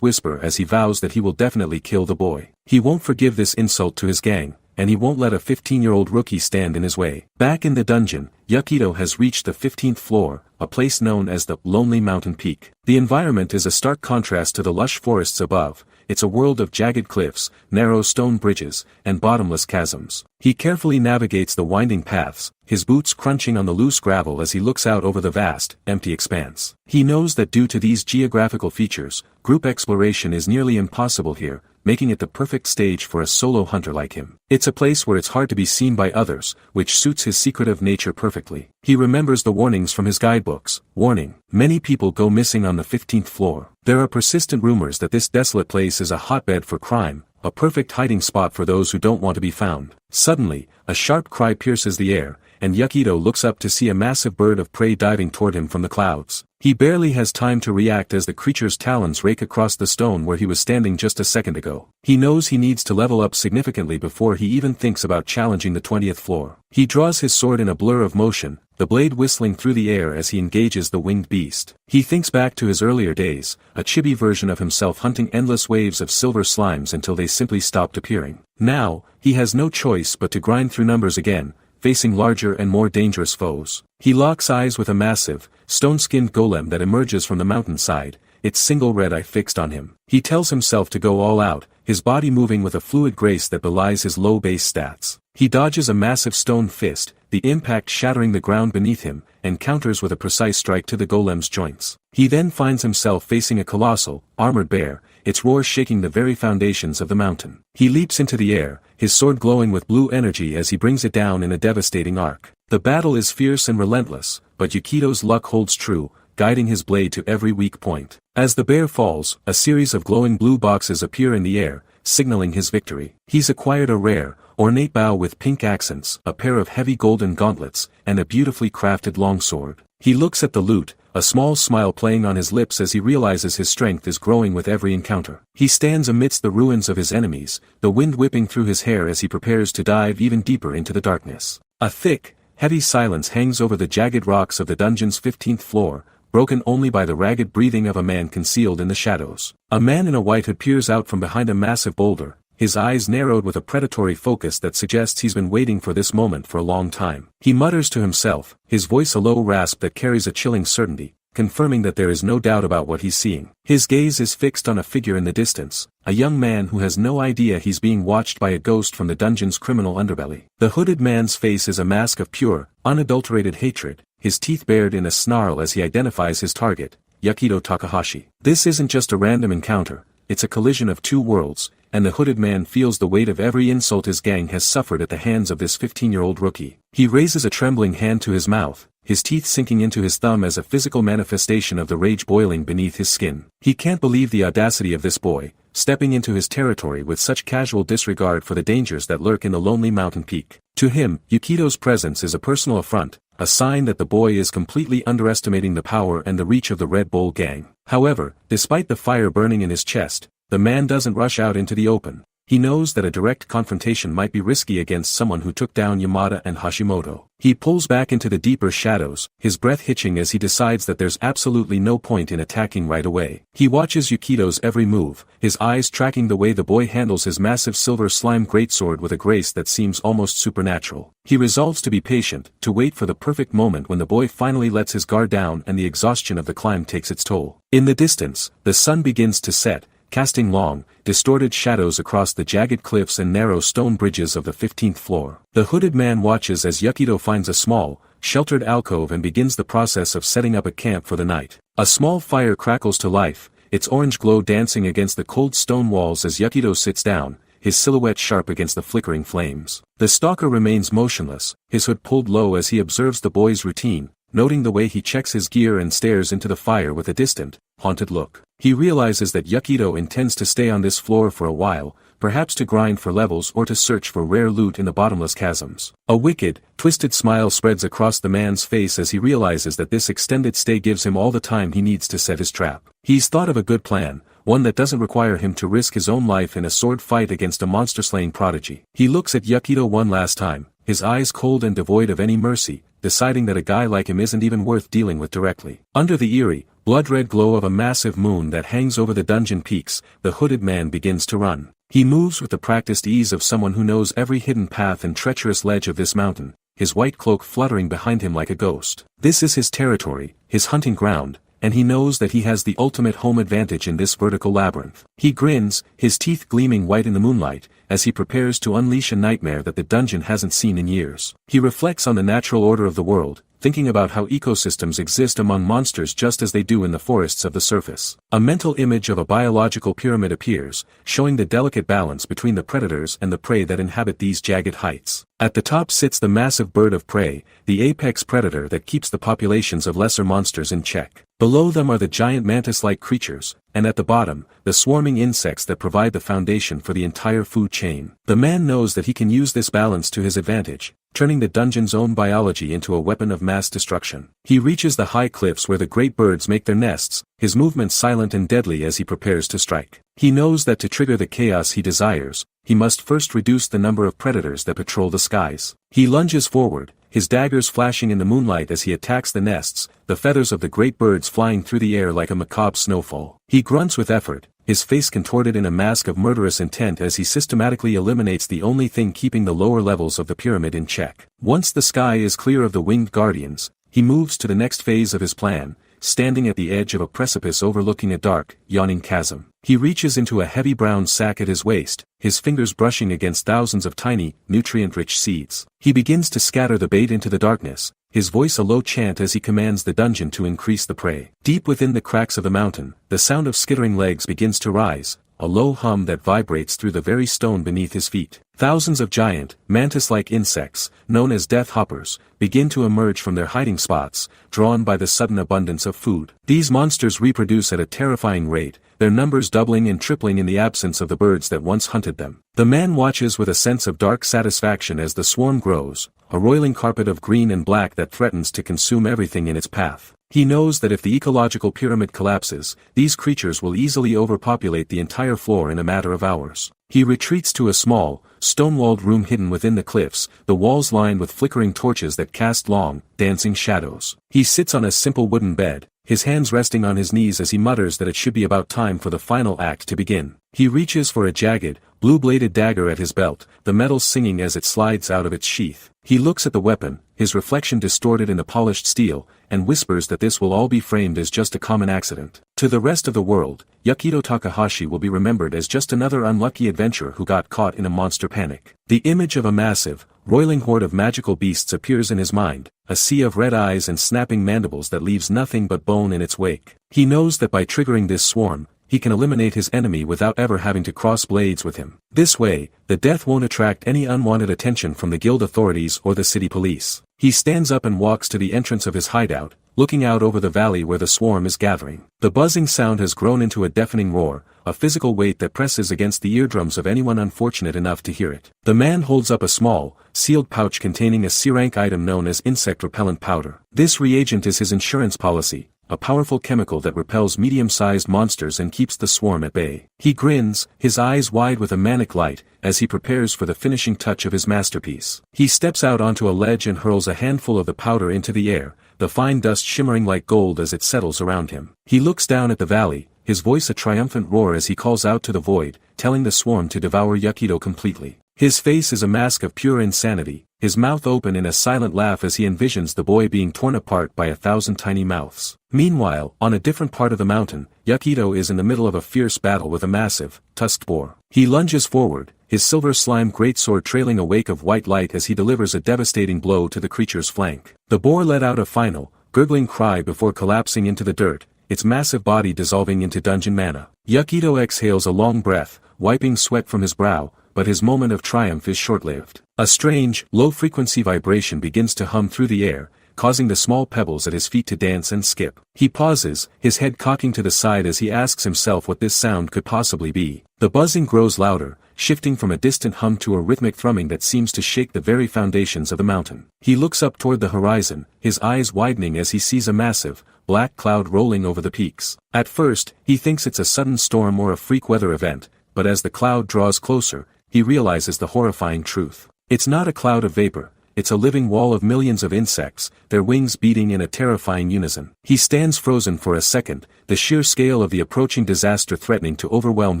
whisper as he vows that he will definitely kill the boy. He won't forgive this insult to his gang, and he won't let a 15-year-old rookie stand in his way. Back in the dungeon, Yukito has reached the 15th floor, a place known as the Lonely Mountain Peak. The environment is a stark contrast to the lush forests above. It's a world of jagged cliffs, narrow stone bridges, and bottomless chasms. He carefully navigates the winding paths, his boots crunching on the loose gravel as he looks out over the vast, empty expanse. He knows that due to these geographical features, group exploration is nearly impossible here, making it the perfect stage for a solo hunter like him. It's a place where it's hard to be seen by others, which suits his secretive nature perfectly. perfectly. He remembers the warnings from his guidebooks. Warning: many people go missing on the 15th floor. There are persistent rumors that this desolate place is a hotbed for crime, a perfect hiding spot for those who don't want to be found. Suddenly, a sharp cry pierces the air, and Yukito looks up to see a massive bird of prey diving toward him from the clouds. He barely has time to react as the creature's talons rake across the stone where he was standing just a second ago. He knows he needs to level up significantly before he even thinks about challenging the 20th floor. He draws his sword in a blur of motion, the blade whistling through the air as he engages the winged beast. He thinks back to his earlier days, a chibi version of himself hunting endless waves of silver slimes until they simply stopped appearing. Now, he has no choice but to grind through numbers again, facing larger and more dangerous foes. He locks eyes with a massive, stone-skinned golem that emerges from the mountainside, its single red eye fixed on him. He tells himself to go all out, his body moving with a fluid grace that belies his low base stats. He dodges a massive stone fist, the impact shattering the ground beneath him, and counters with a precise strike to the golem's joints. He then finds himself facing a colossal, armored bear, its roar shaking the very foundations of the mountain. He leaps into the air, his sword glowing with blue energy as he brings it down in a devastating arc. The battle is fierce and relentless, but Yukito's luck holds true, guiding his blade to every weak point. As the bear falls, a series of glowing blue boxes appear in the air, signaling his victory. He's acquired a rare, ornate bow with pink accents, a pair of heavy golden gauntlets, and a beautifully crafted longsword. He looks at the loot, a small smile playing on his lips as he realizes his strength is growing with every encounter. He stands amidst the ruins of his enemies, the wind whipping through his hair as he prepares to dive even deeper into the darkness. A thick, heavy silence hangs over the jagged rocks of the dungeon's 15th floor, broken only by the ragged breathing of a man concealed in the shadows. A man in a white hood peers out from behind a massive boulder, his eyes narrowed with a predatory focus that suggests he's been waiting for this moment for a long time. He mutters to himself, his voice a low rasp that carries a chilling certainty, confirming that there is no doubt about what he's seeing. His gaze is fixed on a figure in the distance, a young man who has no idea he's being watched by a ghost from the dungeon's criminal underbelly. The hooded man's face is a mask of pure, unadulterated hatred, his teeth bared in a snarl as he identifies his target, Yukito Takahashi. This isn't just a random encounter, it's a collision of two worlds, and the hooded man feels the weight of every insult his gang has suffered at the hands of this 15-year-old rookie. He raises a trembling hand to his mouth, his teeth sinking into his thumb as a physical manifestation of the rage boiling beneath his skin. He can't believe the audacity of this boy, stepping into his territory with such casual disregard for the dangers that lurk in the lonely mountain peak. To him, Yukito's presence is a personal affront, a sign that the boy is completely underestimating the power and the reach of the Red Bull gang. However, despite the fire burning in his chest, the man doesn't rush out into the open. He knows that a direct confrontation might be risky against someone who took down Yamada and Hashimoto. He pulls back into the deeper shadows, his breath hitching as he decides that there's absolutely no point in attacking right away. He watches Yukito's every move, his eyes tracking the way the boy handles his massive silver slime greatsword with a grace that seems almost supernatural. He resolves to be patient, to wait for the perfect moment when the boy finally lets his guard down and the exhaustion of the climb takes its toll. In the distance, the sun begins to set, casting long, distorted shadows across the jagged cliffs and narrow stone bridges of the 15th floor. The hooded man watches as Yukito finds a small, sheltered alcove and begins the process of setting up a camp for the night. A small fire crackles to life, its orange glow dancing against the cold stone walls as Yukito sits down, his silhouette sharp against the flickering flames. The stalker remains motionless, his hood pulled low as he observes the boy's routine, noting the way he checks his gear and stares into the fire with a distant, haunted look. He realizes that Yukito intends to stay on this floor for a while, perhaps to grind for levels or to search for rare loot in the bottomless chasms. A wicked, twisted smile spreads across the man's face as he realizes that this extended stay gives him all the time he needs to set his trap. He's thought of a good plan, one that doesn't require him to risk his own life in a sword fight against a monster-slaying prodigy. He looks at Yukito one last time, his eyes cold and devoid of any mercy, deciding that a guy like him isn't even worth dealing with directly. Under the eerie, blood-red glow of a massive moon that hangs over the dungeon peaks, the hooded man begins to run. He moves with the practiced ease of someone who knows every hidden path and treacherous ledge of this mountain, his white cloak fluttering behind him like a ghost. This is his territory, his hunting ground, and he knows that he has the ultimate home advantage in this vertical labyrinth. He grins, his teeth gleaming white in the moonlight, as he prepares to unleash a nightmare that the dungeon hasn't seen in years. He reflects on the natural order of the world, thinking about how ecosystems exist among monsters just as they do in the forests of the surface. A mental image of a biological pyramid appears, showing the delicate balance between the predators and the prey that inhabit these jagged heights. At the top sits the massive bird of prey, the apex predator that keeps the populations of lesser monsters in check. Below them are the giant mantis-like creatures, and at the bottom, the swarming insects that provide the foundation for the entire food chain. The man knows that he can use this balance to his advantage, turning the dungeon's own biology into a weapon of mass destruction. He reaches the high cliffs where the great birds make their nests, his movements silent and deadly as he prepares to strike. He knows that to trigger the chaos he desires, he must first reduce the number of predators that patrol the skies. He lunges forward, his daggers flashing in the moonlight as he attacks the nests, the feathers of the great birds flying through the air like a macabre snowfall. He grunts with effort, his face contorted in a mask of murderous intent as he systematically eliminates the only thing keeping the lower levels of the pyramid in check. Once the sky is clear of the winged guardians, he moves to the next phase of his plan, standing at the edge of a precipice overlooking a dark, yawning chasm. He reaches into a heavy brown sack at his waist, his fingers brushing against thousands of tiny, nutrient-rich seeds. He begins to scatter the bait into the darkness, his voice a low chant as he commands the dungeon to increase the prey. Deep within the cracks of the mountain, the sound of skittering legs begins to rise, a low hum that vibrates through the very stone beneath his feet. Thousands of giant, mantis-like insects, known as death hoppers, begin to emerge from their hiding spots, drawn by the sudden abundance of food. These monsters reproduce at a terrifying rate, their numbers doubling and tripling in the absence of the birds that once hunted them. The man watches with a sense of dark satisfaction as the swarm grows, a roiling carpet of green and black that threatens to consume everything in its path. He knows that if the ecological pyramid collapses, these creatures will easily overpopulate the entire floor in a matter of hours. He retreats to a small, stone-walled room hidden within the cliffs, the walls lined with flickering torches that cast long, dancing shadows. He sits on a simple wooden bed, his hands resting on his knees as he mutters that it should be about time for the final act to begin. He reaches for a jagged, blue-bladed dagger at his belt, the metal singing as it slides out of its sheath. He looks at the weapon, his reflection distorted in the polished steel, and whispers that this will all be framed as just a common accident. To the rest of the world, Yukito Takahashi will be remembered as just another unlucky adventurer who got caught in a monster panic. The image of a massive, roiling horde of magical beasts appears in his mind, a sea of red eyes and snapping mandibles that leaves nothing but bone in its wake. He knows that by triggering this swarm, he can eliminate his enemy without ever having to cross blades with him. This way, the death won't attract any unwanted attention from the guild authorities or the city police. He stands up and walks to the entrance of his hideout, looking out over the valley where the swarm is gathering. The buzzing sound has grown into a deafening roar, a physical weight that presses against the eardrums of anyone unfortunate enough to hear it. The man holds up a small, sealed pouch containing a C-rank item known as insect repellent powder. This reagent is his insurance policy, a powerful chemical that repels medium-sized monsters and keeps the swarm at bay. He grins, his eyes wide with a manic light, as he prepares for the finishing touch of his masterpiece. He steps out onto a ledge and hurls a handful of the powder into the air, the fine dust shimmering like gold as it settles around him. He looks down at the valley, his voice a triumphant roar as he calls out to the void, telling the swarm to devour Yukito completely. His face is a mask of pure insanity, his mouth open in a silent laugh as he envisions the boy being torn apart by 1,000 tiny mouths. Meanwhile, on a different part of the mountain, Yukito is in the middle of a fierce battle with a massive, tusked boar. He lunges forward, his silver slime greatsword trailing a wake of white light as he delivers a devastating blow to the creature's flank. The boar let out a final, gurgling cry before collapsing into the dirt, its massive body dissolving into dungeon mana. Yukito exhales a long breath, wiping sweat from his brow, but his moment of triumph is short-lived. A strange, low-frequency vibration begins to hum through the air, causing the small pebbles at his feet to dance and skip. He pauses, his head cocking to the side as he asks himself what this sound could possibly be. The buzzing grows louder, shifting from a distant hum to a rhythmic thrumming that seems to shake the very foundations of the mountain. He looks up toward the horizon, his eyes widening as he sees a massive, black cloud rolling over the peaks. At first, he thinks it's a sudden storm or a freak weather event, but as the cloud draws closer, he realizes the horrifying truth. It's not a cloud of vapor, it's a living wall of millions of insects, their wings beating in a terrifying unison. He stands frozen for a second, the sheer scale of the approaching disaster threatening to overwhelm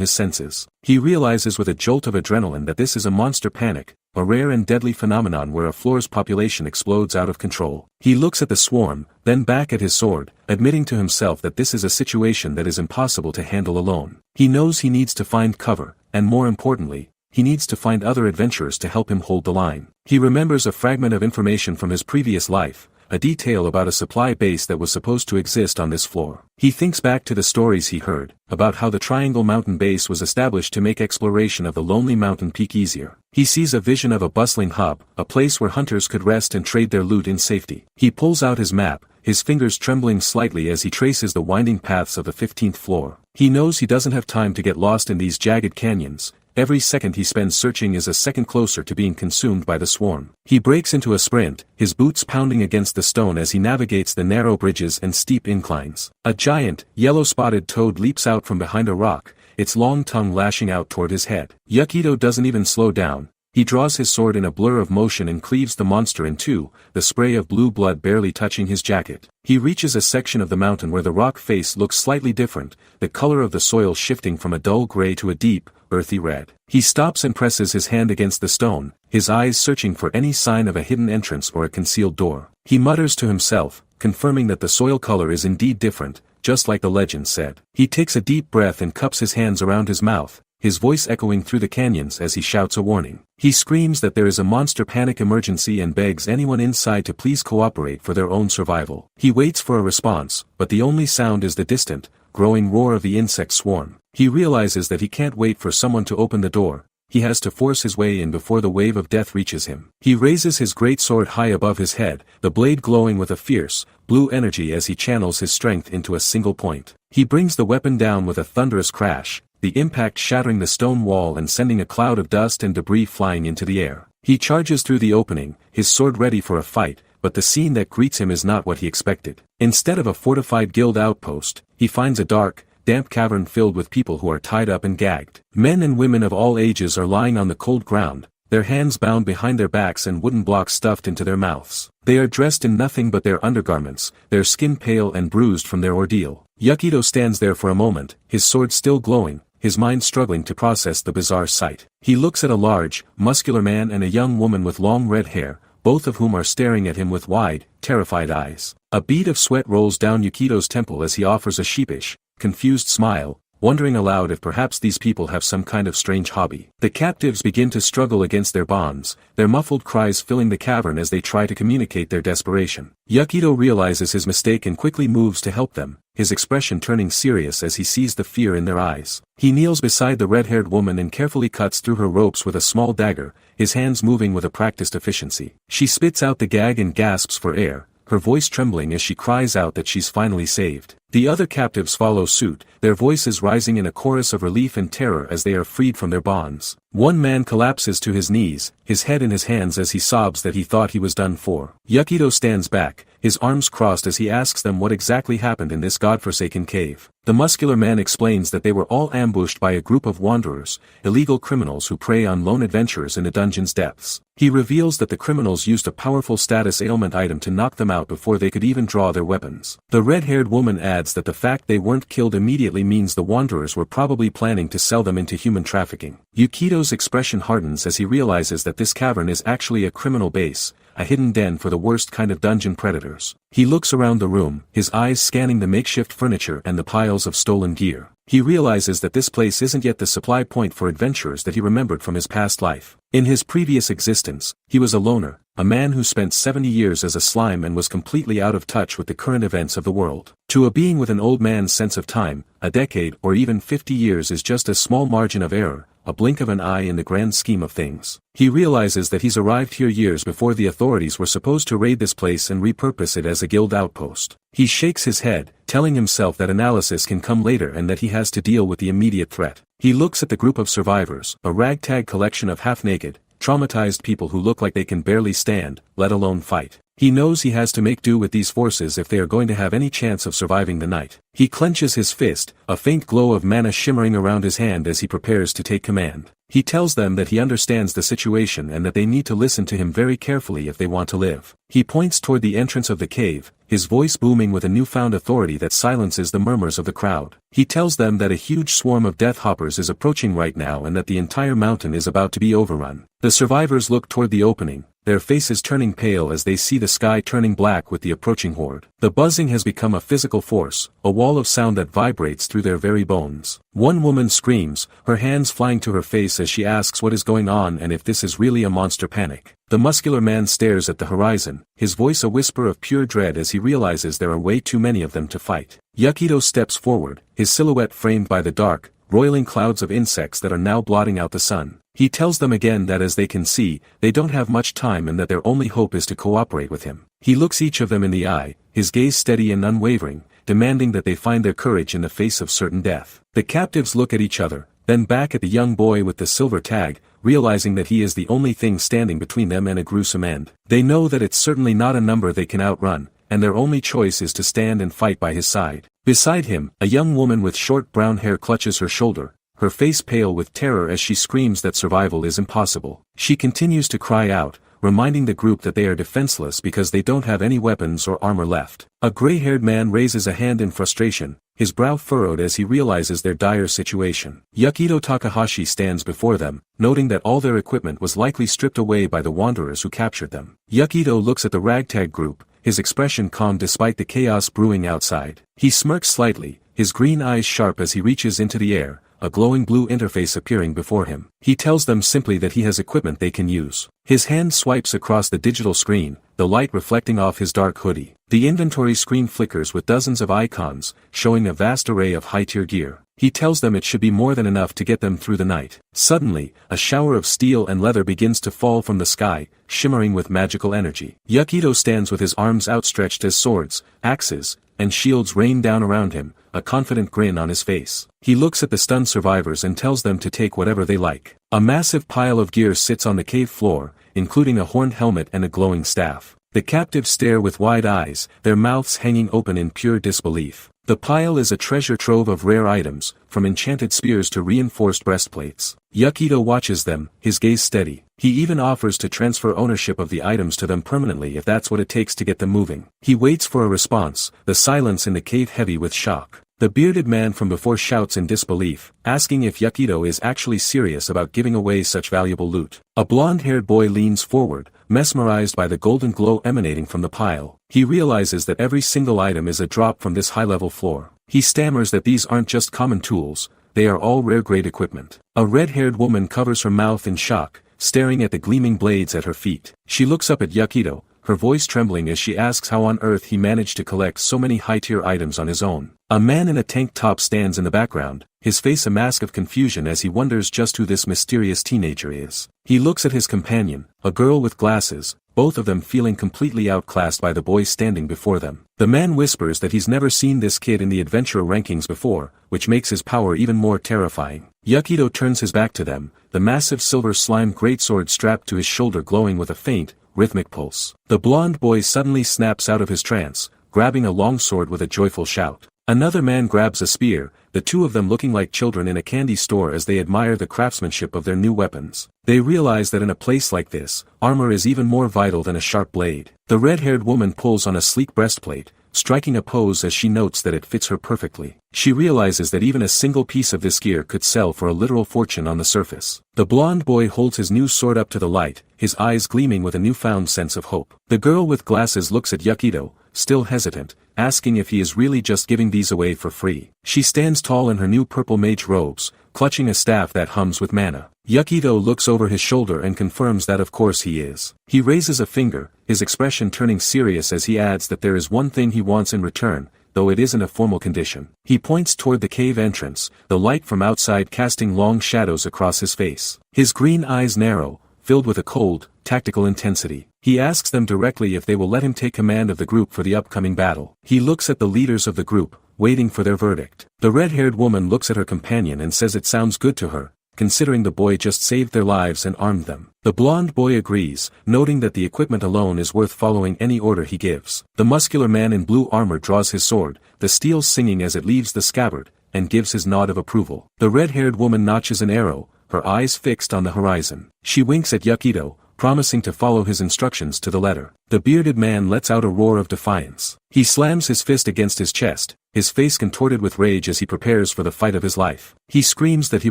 his senses. He realizes with a jolt of adrenaline that this is a monster panic, a rare and deadly phenomenon where a floor's population explodes out of control. He looks at the swarm, then back at his sword, admitting to himself that this is a situation that is impossible to handle alone. He knows he needs to find cover, and more importantly, he needs to find other adventurers to help him hold the line. He remembers a fragment of information from his previous life, a detail about a supply base that was supposed to exist on this floor. He thinks back to the stories he heard, about how the Triangle Mountain base was established to make exploration of the lonely mountain peak easier. He sees a vision of a bustling hub, a place where hunters could rest and trade their loot in safety. He pulls out his map, his fingers trembling slightly as he traces the winding paths of the 15th floor. He knows he doesn't have time to get lost in these jagged canyons. Every second he spends searching is a second closer to being consumed by the swarm. He breaks into a sprint, his boots pounding against the stone as he navigates the narrow bridges and steep inclines. A giant, yellow-spotted toad leaps out from behind a rock, its long tongue lashing out toward his head. Yukito doesn't even slow down. He draws his sword in a blur of motion and cleaves the monster in two, the spray of blue blood barely touching his jacket. He reaches a section of the mountain where the rock face looks slightly different, the color of the soil shifting from a dull gray to a deep, earthy red. He stops and presses his hand against the stone, his eyes searching for any sign of a hidden entrance or a concealed door. He mutters to himself, confirming that the soil color is indeed different, just like the legend said. He takes a deep breath and cups his hands around his mouth, his voice echoing through the canyons as he shouts a warning. He screams that there is a monster panic emergency and begs anyone inside to please cooperate for their own survival. He waits for a response, but the only sound is the distant, growing roar of the insect swarm. He realizes that he can't wait for someone to open the door. He has to force his way in before the wave of death reaches him. He raises his great sword high above his head, the blade glowing with a fierce, blue energy as he channels his strength into a single point. He brings the weapon down with a thunderous crash, the impact shattering the stone wall and sending a cloud of dust and debris flying into the air. He charges through the opening, his sword ready for a fight, but the scene that greets him is not what he expected. Instead of a fortified guild outpost, he finds a dark, damp cavern filled with people who are tied up and gagged. Men and women of all ages are lying on the cold ground, their hands bound behind their backs and wooden blocks stuffed into their mouths. They are dressed in nothing but their undergarments, their skin pale and bruised from their ordeal. Yukito stands there for a moment, his sword still glowing, his mind struggling to process the bizarre sight. He looks at a large, muscular man and a young woman with long red hair, both of whom are staring at him with wide, terrified eyes. A bead of sweat rolls down Yukito's temple as he offers a sheepish, confused smile, wondering aloud if perhaps these people have some kind of strange hobby. The captives begin to struggle against their bonds, their muffled cries filling the cavern as they try to communicate their desperation. Yukito realizes his mistake and quickly moves to help them, his expression turning serious as he sees the fear in their eyes. He kneels beside the red-haired woman and carefully cuts through her ropes with a small dagger, his hands moving with a practiced efficiency. She spits out the gag and gasps for air, her voice trembling as she cries out that she's finally saved. The other captives follow suit, their voices rising in a chorus of relief and terror as they are freed from their bonds. One man collapses to his knees, his head in his hands as he sobs that he thought he was done for. Yukito stands back, his arms crossed as he asks them what exactly happened in this godforsaken cave. The muscular man explains that they were all ambushed by a group of wanderers, illegal criminals who prey on lone adventurers in the dungeon's depths. He reveals that the criminals used a powerful status ailment item to knock them out before they could even draw their weapons. The red-haired woman adds that the fact they weren't killed immediately means the wanderers were probably planning to sell them into human trafficking. Yukito's expression hardens as he realizes that this cavern is actually a criminal base, a hidden den for the worst kind of dungeon predators. He looks around the room, his eyes scanning the makeshift furniture and the piles of stolen gear. He realizes that this place isn't yet the supply point for adventurers that he remembered from his past life. In his previous existence, he was a loner, a man who spent 70 years as a slime and was completely out of touch with the current events of the world. To a being with an old man's sense of time, a decade or even 50 years is just a small margin of error, a blink of an eye in the grand scheme of things. He realizes that he's arrived here years before the authorities were supposed to raid this place and repurpose it as a guild outpost. He shakes his head, telling himself that analysis can come later and that he has to deal with the immediate threat. He looks at the group of survivors, a ragtag collection of half-naked, traumatized people who look like they can barely stand, let alone fight. He knows he has to make do with these forces if they are going to have any chance of surviving the night. He clenches his fist, a faint glow of mana shimmering around his hand as he prepares to take command. He tells them that he understands the situation and that they need to listen to him very carefully if they want to live. He points toward the entrance of the cave, his voice booming with a newfound authority that silences the murmurs of the crowd. He tells them that a huge swarm of death hoppers is approaching right now and that the entire mountain is about to be overrun. The survivors look toward the opening, their faces turning pale as they see the sky turning black with the approaching horde. The buzzing has become a physical force, a wall of sound that vibrates through their very bones. One woman screams, her hands flying to her face as she asks what is going on and if this is really a monster panic. The muscular man stares at the horizon, his voice a whisper of pure dread as he realizes there are way too many of them to fight. Yukito steps forward, his silhouette framed by the dark, roiling clouds of insects that are now blotting out the sun. He tells them again that as they can see, they don't have much time and that their only hope is to cooperate with him. He looks each of them in the eye, his gaze steady and unwavering, demanding that they find their courage in the face of certain death. The captives look at each other, then back at the young boy with the silver tag, realizing that he is the only thing standing between them and a gruesome end. They know that it's certainly not a number they can outrun, and their only choice is to stand and fight by his side. Beside him, a young woman with short brown hair clutches her shoulder, her face pale with terror as she screams that survival is impossible. She continues to cry out, reminding the group that they are defenseless because they don't have any weapons or armor left. A gray-haired man raises a hand in frustration, his brow furrowed as he realizes their dire situation. Yukito Takahashi stands before them, noting that all their equipment was likely stripped away by the wanderers who captured them. Yukito looks at the ragtag group, his expression calm despite the chaos brewing outside. He smirks slightly, his green eyes sharp as he reaches into the air, a glowing blue interface appearing before him. He tells them simply that he has equipment they can use. His hand swipes across the digital screen, the light reflecting off his dark hoodie. The inventory screen flickers with dozens of icons, showing a vast array of high-tier gear. He tells them it should be more than enough to get them through the night. Suddenly, a shower of steel and leather begins to fall from the sky, shimmering with magical energy. Yukito stands with his arms outstretched as swords, axes, and shields rain down around him, a confident grin on his face. He looks at the stunned survivors and tells them to take whatever they like. A massive pile of gear sits on the cave floor, including a horned helmet and a glowing staff. The captives stare with wide eyes, their mouths hanging open in pure disbelief. The pile is a treasure trove of rare items, from enchanted spears to reinforced breastplates. Yukito watches them, his gaze steady. He even offers to transfer ownership of the items to them permanently if that's what it takes to get them moving. He waits for a response, the silence in the cave heavy with shock. The bearded man from before shouts in disbelief, asking if Yukito is actually serious about giving away such valuable loot. A blonde-haired boy leans forward, mesmerized by the golden glow emanating from the pile. He realizes that every single item is a drop from this high-level floor. He stammers that these aren't just common tools, they are all rare-grade equipment. A red-haired woman covers her mouth in shock, staring at the gleaming blades at her feet. She looks up at Yukito, her voice trembling as she asks how on earth he managed to collect so many high-tier items on his own. A man in a tank top stands in the background, his face a mask of confusion as he wonders just who this mysterious teenager is. He looks at his companion, a girl with glasses, both of them feeling completely outclassed by the boy standing before them. The man whispers that he's never seen this kid in the adventurer rankings before, which makes his power even more terrifying. Yukito turns his back to them, the massive silver slime greatsword strapped to his shoulder glowing with a faint, rhythmic pulse. The blonde boy suddenly snaps out of his trance, grabbing a long sword with a joyful shout. Another man grabs a spear, the two of them looking like children in a candy store as they admire the craftsmanship of their new weapons. They realize that in a place like this, armor is even more vital than a sharp blade. The red-haired woman pulls on a sleek breastplate, striking a pose as she notes that it fits her perfectly. She realizes that even a single piece of this gear could sell for a literal fortune on the surface. The blonde boy holds his new sword up to the light, his eyes gleaming with a newfound sense of hope. The girl with glasses looks at Yukito, still hesitant, asking if he is really just giving these away for free. She stands tall in her new purple mage robes, clutching a staff that hums with mana. Yukito looks over his shoulder and confirms that of course he is. He raises a finger, his expression turning serious as he adds that there is one thing he wants in return, though it isn't a formal condition. He points toward the cave entrance, the light from outside casting long shadows across his face. His green eyes narrow, filled with a cold, tactical intensity. He asks them directly if they will let him take command of the group for the upcoming battle. He looks at the leaders of the group, waiting for their verdict. The red-haired woman looks at her companion and says it sounds good to her, considering the boy just saved their lives and armed them. The blonde boy agrees, noting that the equipment alone is worth following any order he gives. The muscular man in blue armor draws his sword, the steel singing as it leaves the scabbard, and gives his nod of approval. The red-haired woman notches an arrow, her eyes fixed on the horizon. She winks at Yukito, promising to follow his instructions to the letter. The bearded man lets out a roar of defiance. He slams his fist against his chest, his face contorted with rage as he prepares for the fight of his life. He screams that he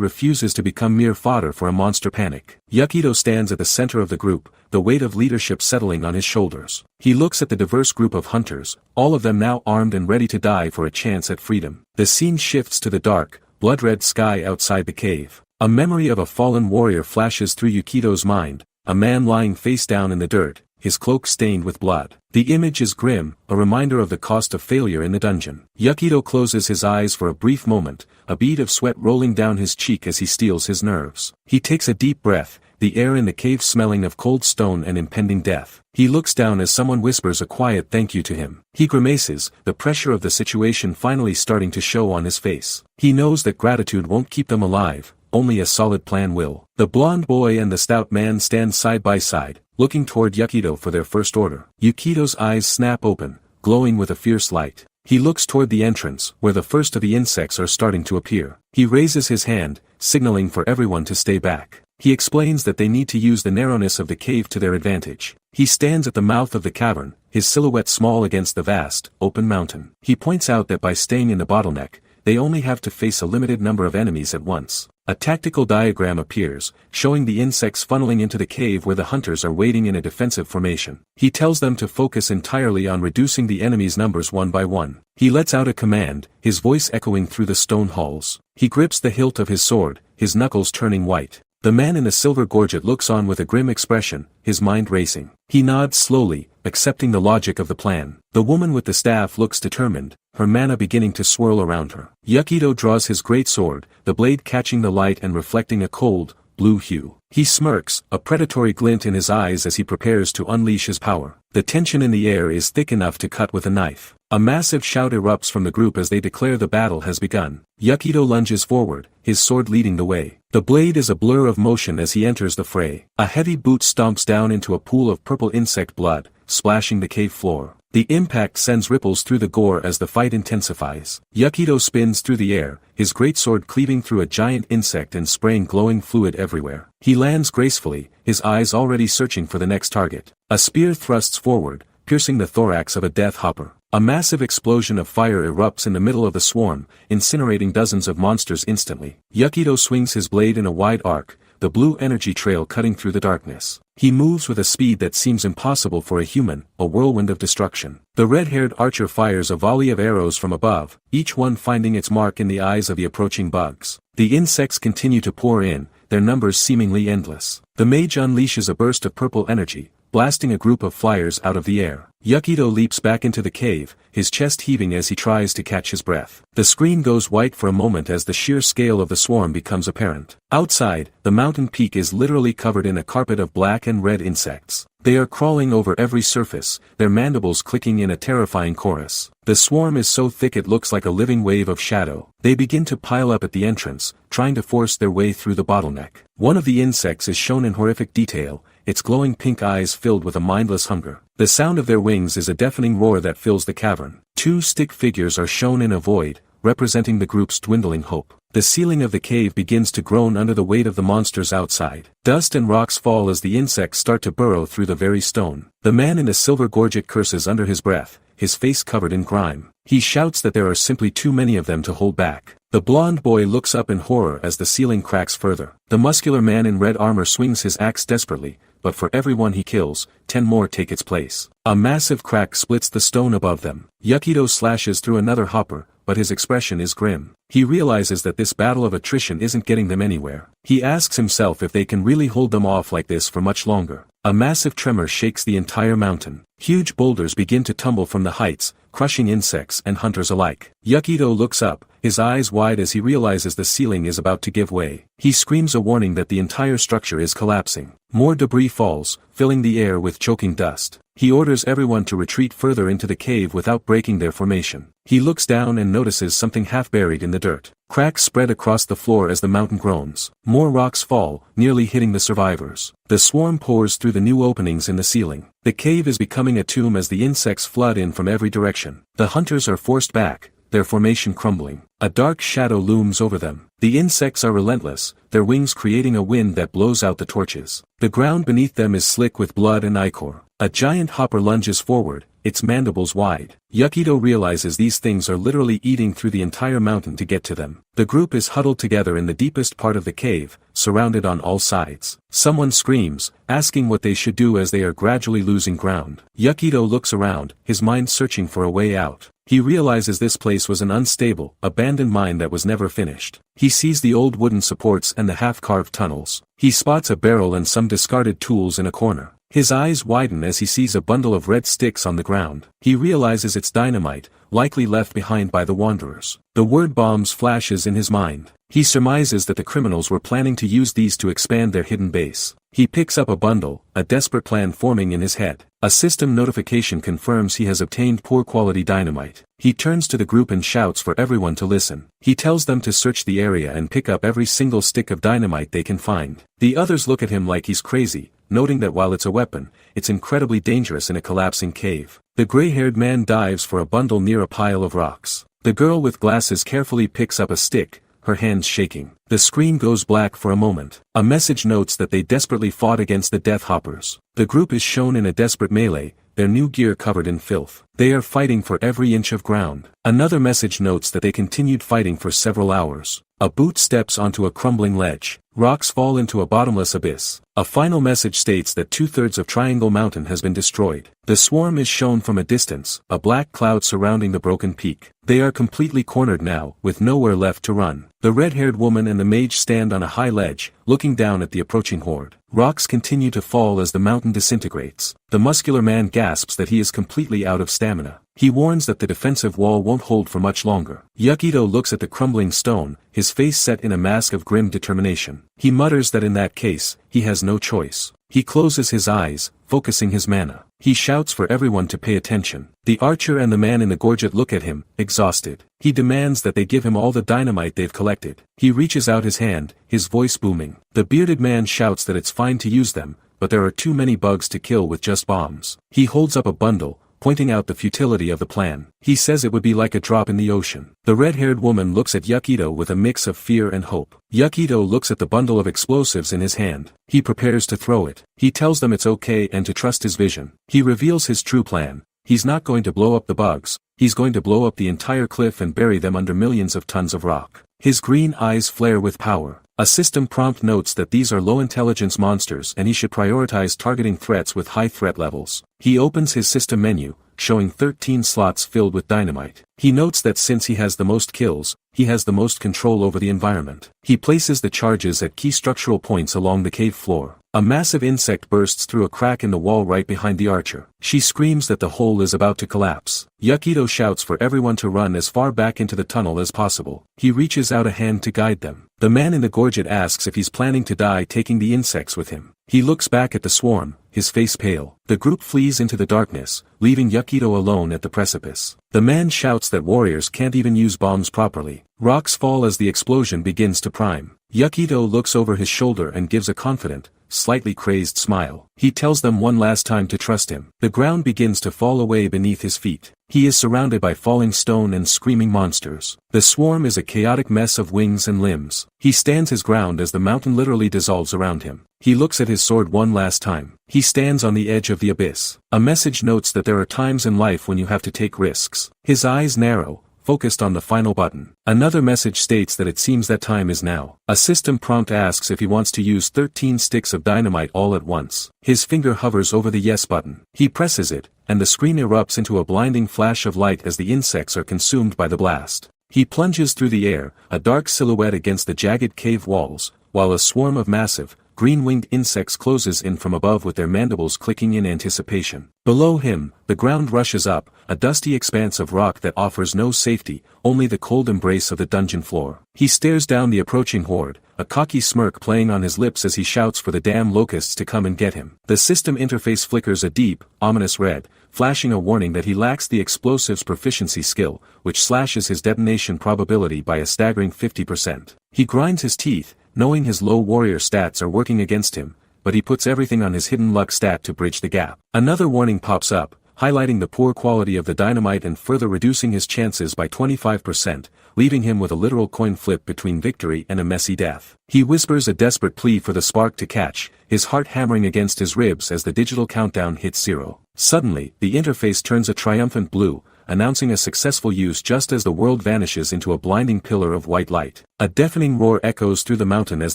refuses to become mere fodder for a monster panic. Yukito stands at the center of the group, the weight of leadership settling on his shoulders. He looks at the diverse group of hunters, all of them now armed and ready to die for a chance at freedom. The scene shifts to the dark, blood-red sky outside the cave. A memory of a fallen warrior flashes through Yukito's mind, a man lying face down in the dirt, his cloak stained with blood. The image is grim, a reminder of the cost of failure in the dungeon. Yukito closes his eyes for a brief moment, a bead of sweat rolling down his cheek as he steels his nerves. He takes a deep breath, the air in the cave smelling of cold stone and impending death. He looks down as someone whispers a quiet thank you to him. He grimaces, the pressure of the situation finally starting to show on his face. He knows that gratitude won't keep them alive, only a solid plan will. The blonde boy and the stout man stand side by side, looking toward Yukito for their first order. Yukito's eyes snap open, glowing with a fierce light. He looks toward the entrance, where the first of the insects are starting to appear. He raises his hand, signaling for everyone to stay back. He explains that they need to use the narrowness of the cave to their advantage. He stands at the mouth of the cavern, his silhouette small against the vast, open mountain. He points out that by staying in the bottleneck, they only have to face a limited number of enemies at once. A tactical diagram appears, showing the insects funneling into the cave where the hunters are waiting in a defensive formation. He tells them to focus entirely on reducing the enemies' numbers one by one. He lets out a command, his voice echoing through the stone halls. He grips the hilt of his sword, his knuckles turning white. The man in the silver gorget looks on with a grim expression, his mind racing. He nods slowly, accepting the logic of the plan. The woman with the staff looks determined, her mana beginning to swirl around her. Yukito draws his great sword, the blade catching the light and reflecting a cold, blue hue. He smirks, a predatory glint in his eyes as he prepares to unleash his power. The tension in the air is thick enough to cut with a knife. A massive shout erupts from the group as they declare the battle has begun. Yukito lunges forward, his sword leading the way. The blade is a blur of motion as he enters the fray. A heavy boot stomps down into a pool of purple insect blood, splashing the cave floor. The impact sends ripples through the gore as the fight intensifies. Yukito spins through the air, his greatsword cleaving through a giant insect and spraying glowing fluid everywhere. He lands gracefully, his eyes already searching for the next target. A spear thrusts forward, piercing the thorax of a death hopper. A massive explosion of fire erupts in the middle of the swarm, incinerating dozens of monsters instantly. Yukito swings his blade in a wide arc, the blue energy trail cutting through the darkness. He moves with a speed that seems impossible for a human, a whirlwind of destruction. The red-haired archer fires a volley of arrows from above, each one finding its mark in the eyes of the approaching bugs. The insects continue to pour in, their numbers seemingly endless. The mage unleashes a burst of purple energy, blasting a group of flyers out of the air. Yukito leaps back into the cave, his chest heaving as he tries to catch his breath. The screen goes white for a moment as the sheer scale of the swarm becomes apparent. Outside, the mountain peak is literally covered in a carpet of black and red insects. They are crawling over every surface, their mandibles clicking in a terrifying chorus. The swarm is so thick it looks like a living wave of shadow. They begin to pile up at the entrance, trying to force their way through the bottleneck. One of the insects is shown in horrific detail, its glowing pink eyes filled with a mindless hunger. The sound of their wings is a deafening roar that fills the cavern. Two stick figures are shown in a void, representing the group's dwindling hope. The ceiling of the cave begins to groan under the weight of the monsters outside. Dust and rocks fall as the insects start to burrow through the very stone. The man in the silver gorget curses under his breath, his face covered in grime. He shouts that there are simply too many of them to hold back. The blonde boy looks up in horror as the ceiling cracks further. The muscular man in red armor swings his axe desperately, but for every one he kills, 10 more take its place. A massive crack splits the stone above them. Yukito slashes through another hopper, but his expression is grim. He realizes that this battle of attrition isn't getting them anywhere. He asks himself if they can really hold them off like this for much longer. A massive tremor shakes the entire mountain. Huge boulders begin to tumble from the heights, crushing insects and hunters alike. Yukito looks up, his eyes wide as he realizes the ceiling is about to give way. He screams a warning that the entire structure is collapsing. More debris falls, filling the air with choking dust. He orders everyone to retreat further into the cave without breaking their formation. He looks down and notices something half buried in the dirt. Cracks spread across the floor as the mountain groans. More rocks fall, nearly hitting the survivors. The swarm pours through the new openings in the ceiling. The cave is becoming a tomb as the insects flood in from every direction. The hunters are forced back, their formation crumbling. A dark shadow looms over them. The insects are relentless, their wings creating a wind that blows out the torches. The ground beneath them is slick with blood and ichor. A giant hopper lunges forward, its mandibles wide. Yukito realizes these things are literally eating through the entire mountain to get to them. The group is huddled together in the deepest part of the cave, surrounded on all sides. Someone screams, asking what they should do as they are gradually losing ground. Yukito looks around, his mind searching for a way out. He realizes this place was an unstable, abandoned mine that was never finished. He sees the old wooden supports and the half-carved tunnels. He spots a barrel and some discarded tools in a corner. His eyes widen as he sees a bundle of red sticks on the ground. He realizes it's dynamite, likely left behind by the wanderers. The word bombs flashes in his mind. He surmises that the criminals were planning to use these to expand their hidden base. He picks up a bundle, a desperate plan forming in his head. A system notification confirms he has obtained poor quality dynamite. He turns to the group and shouts for everyone to listen. He tells them to search the area and pick up every single stick of dynamite they can find. The others look at him like he's crazy, noting that while it's a weapon, it's incredibly dangerous in a collapsing cave. The gray-haired man dives for a bundle near a pile of rocks. The girl with glasses carefully picks up a stick, her hands shaking. The screen goes black for a moment. A message notes that they desperately fought against the Death Hoppers. The group is shown in a desperate melee, their new gear covered in filth. They are fighting for every inch of ground. Another message notes that they continued fighting for several hours. A boot steps onto a crumbling ledge. Rocks fall into a bottomless abyss. A final message states that 2/3 of Triangle Mountain has been destroyed. The swarm is shown from a distance, a black cloud surrounding the broken peak. They are completely cornered now, with nowhere left to run. The red-haired woman and the mage stand on a high ledge, looking down at the approaching horde. Rocks continue to fall as the mountain disintegrates. The muscular man gasps that he is completely out of stamina. He warns that the defensive wall won't hold for much longer. Yukito looks at the crumbling stone, his face set in a mask of grim determination. He mutters that in that case, he has no choice. He closes his eyes, focusing his mana. He shouts for everyone to pay attention. The archer and the man in the gorget look at him, exhausted. He demands that they give him all the dynamite they've collected. He reaches out his hand, his voice booming. The bearded man shouts that it's fine to use them, but there are too many bugs to kill with just bombs. He holds up a bundle, pointing out the futility of the plan. He says it would be like a drop in the ocean. The red-haired woman looks at Yukito with a mix of fear and hope. Yukito looks at the bundle of explosives in his hand. He prepares to throw it. He tells them it's okay and to trust his vision. He reveals his true plan. He's not going to blow up the bugs, he's going to blow up the entire cliff and bury them under millions of tons of rock. His green eyes flare with power. A system prompt notes that these are low-intelligence monsters and he should prioritize targeting threats with high threat levels. He opens his system menu, showing 13 slots filled with dynamite. He notes that since he has the most kills, he has the most control over the environment. He places the charges at key structural points along the cave floor. A massive insect bursts through a crack in the wall right behind the archer. She screams that the hole is about to collapse. Yukito shouts for everyone to run as far back into the tunnel as possible. He reaches out a hand to guide them. The man in the gorget asks if he's planning to die taking the insects with him. He looks back at the swarm, his face pale. The group flees into the darkness, leaving Yukito alone at the precipice. The man shouts that warriors can't even use bombs properly. Rocks fall as the explosion begins to prime. Yukito looks over his shoulder and gives a confident, slightly crazed smile. He tells them one last time to trust him. The ground begins to fall away beneath his feet. He is surrounded by falling stone and screaming monsters. The swarm is a chaotic mess of wings and limbs. He stands his ground as the mountain literally dissolves around him. He looks at his sword one last time. He stands on the edge of the abyss. A message notes that there are times in life when you have to take risks. His eyes narrow, focused on the final button. Another message states that it seems that time is now. A system prompt asks if he wants to use 13 sticks of dynamite all at once. His finger hovers over the yes button. He presses it, and the screen erupts into a blinding flash of light as the insects are consumed by the blast. He plunges through the air, a dark silhouette against the jagged cave walls, while a swarm of massive, green-winged insects closes in from above with their mandibles clicking in anticipation. Below him, the ground rushes up, a dusty expanse of rock that offers no safety, only the cold embrace of the dungeon floor. He stares down the approaching horde, a cocky smirk playing on his lips as he shouts for the damn locusts to come and get him. The system interface flickers a deep, ominous red, flashing a warning that he lacks the explosives proficiency skill, which slashes his detonation probability by a staggering 50%. He grinds his teeth, knowing his low warrior stats are working against him, but he puts everything on his hidden luck stat to bridge the gap. Another warning pops up, highlighting the poor quality of the dynamite and further reducing his chances by 25%, leaving him with a literal coin flip between victory and a messy death. He whispers a desperate plea for the spark to catch, his heart hammering against his ribs as the digital countdown hits 0. Suddenly, the interface turns a triumphant blue, announcing a successful use just as the world vanishes into a blinding pillar of white light. A deafening roar echoes through the mountain as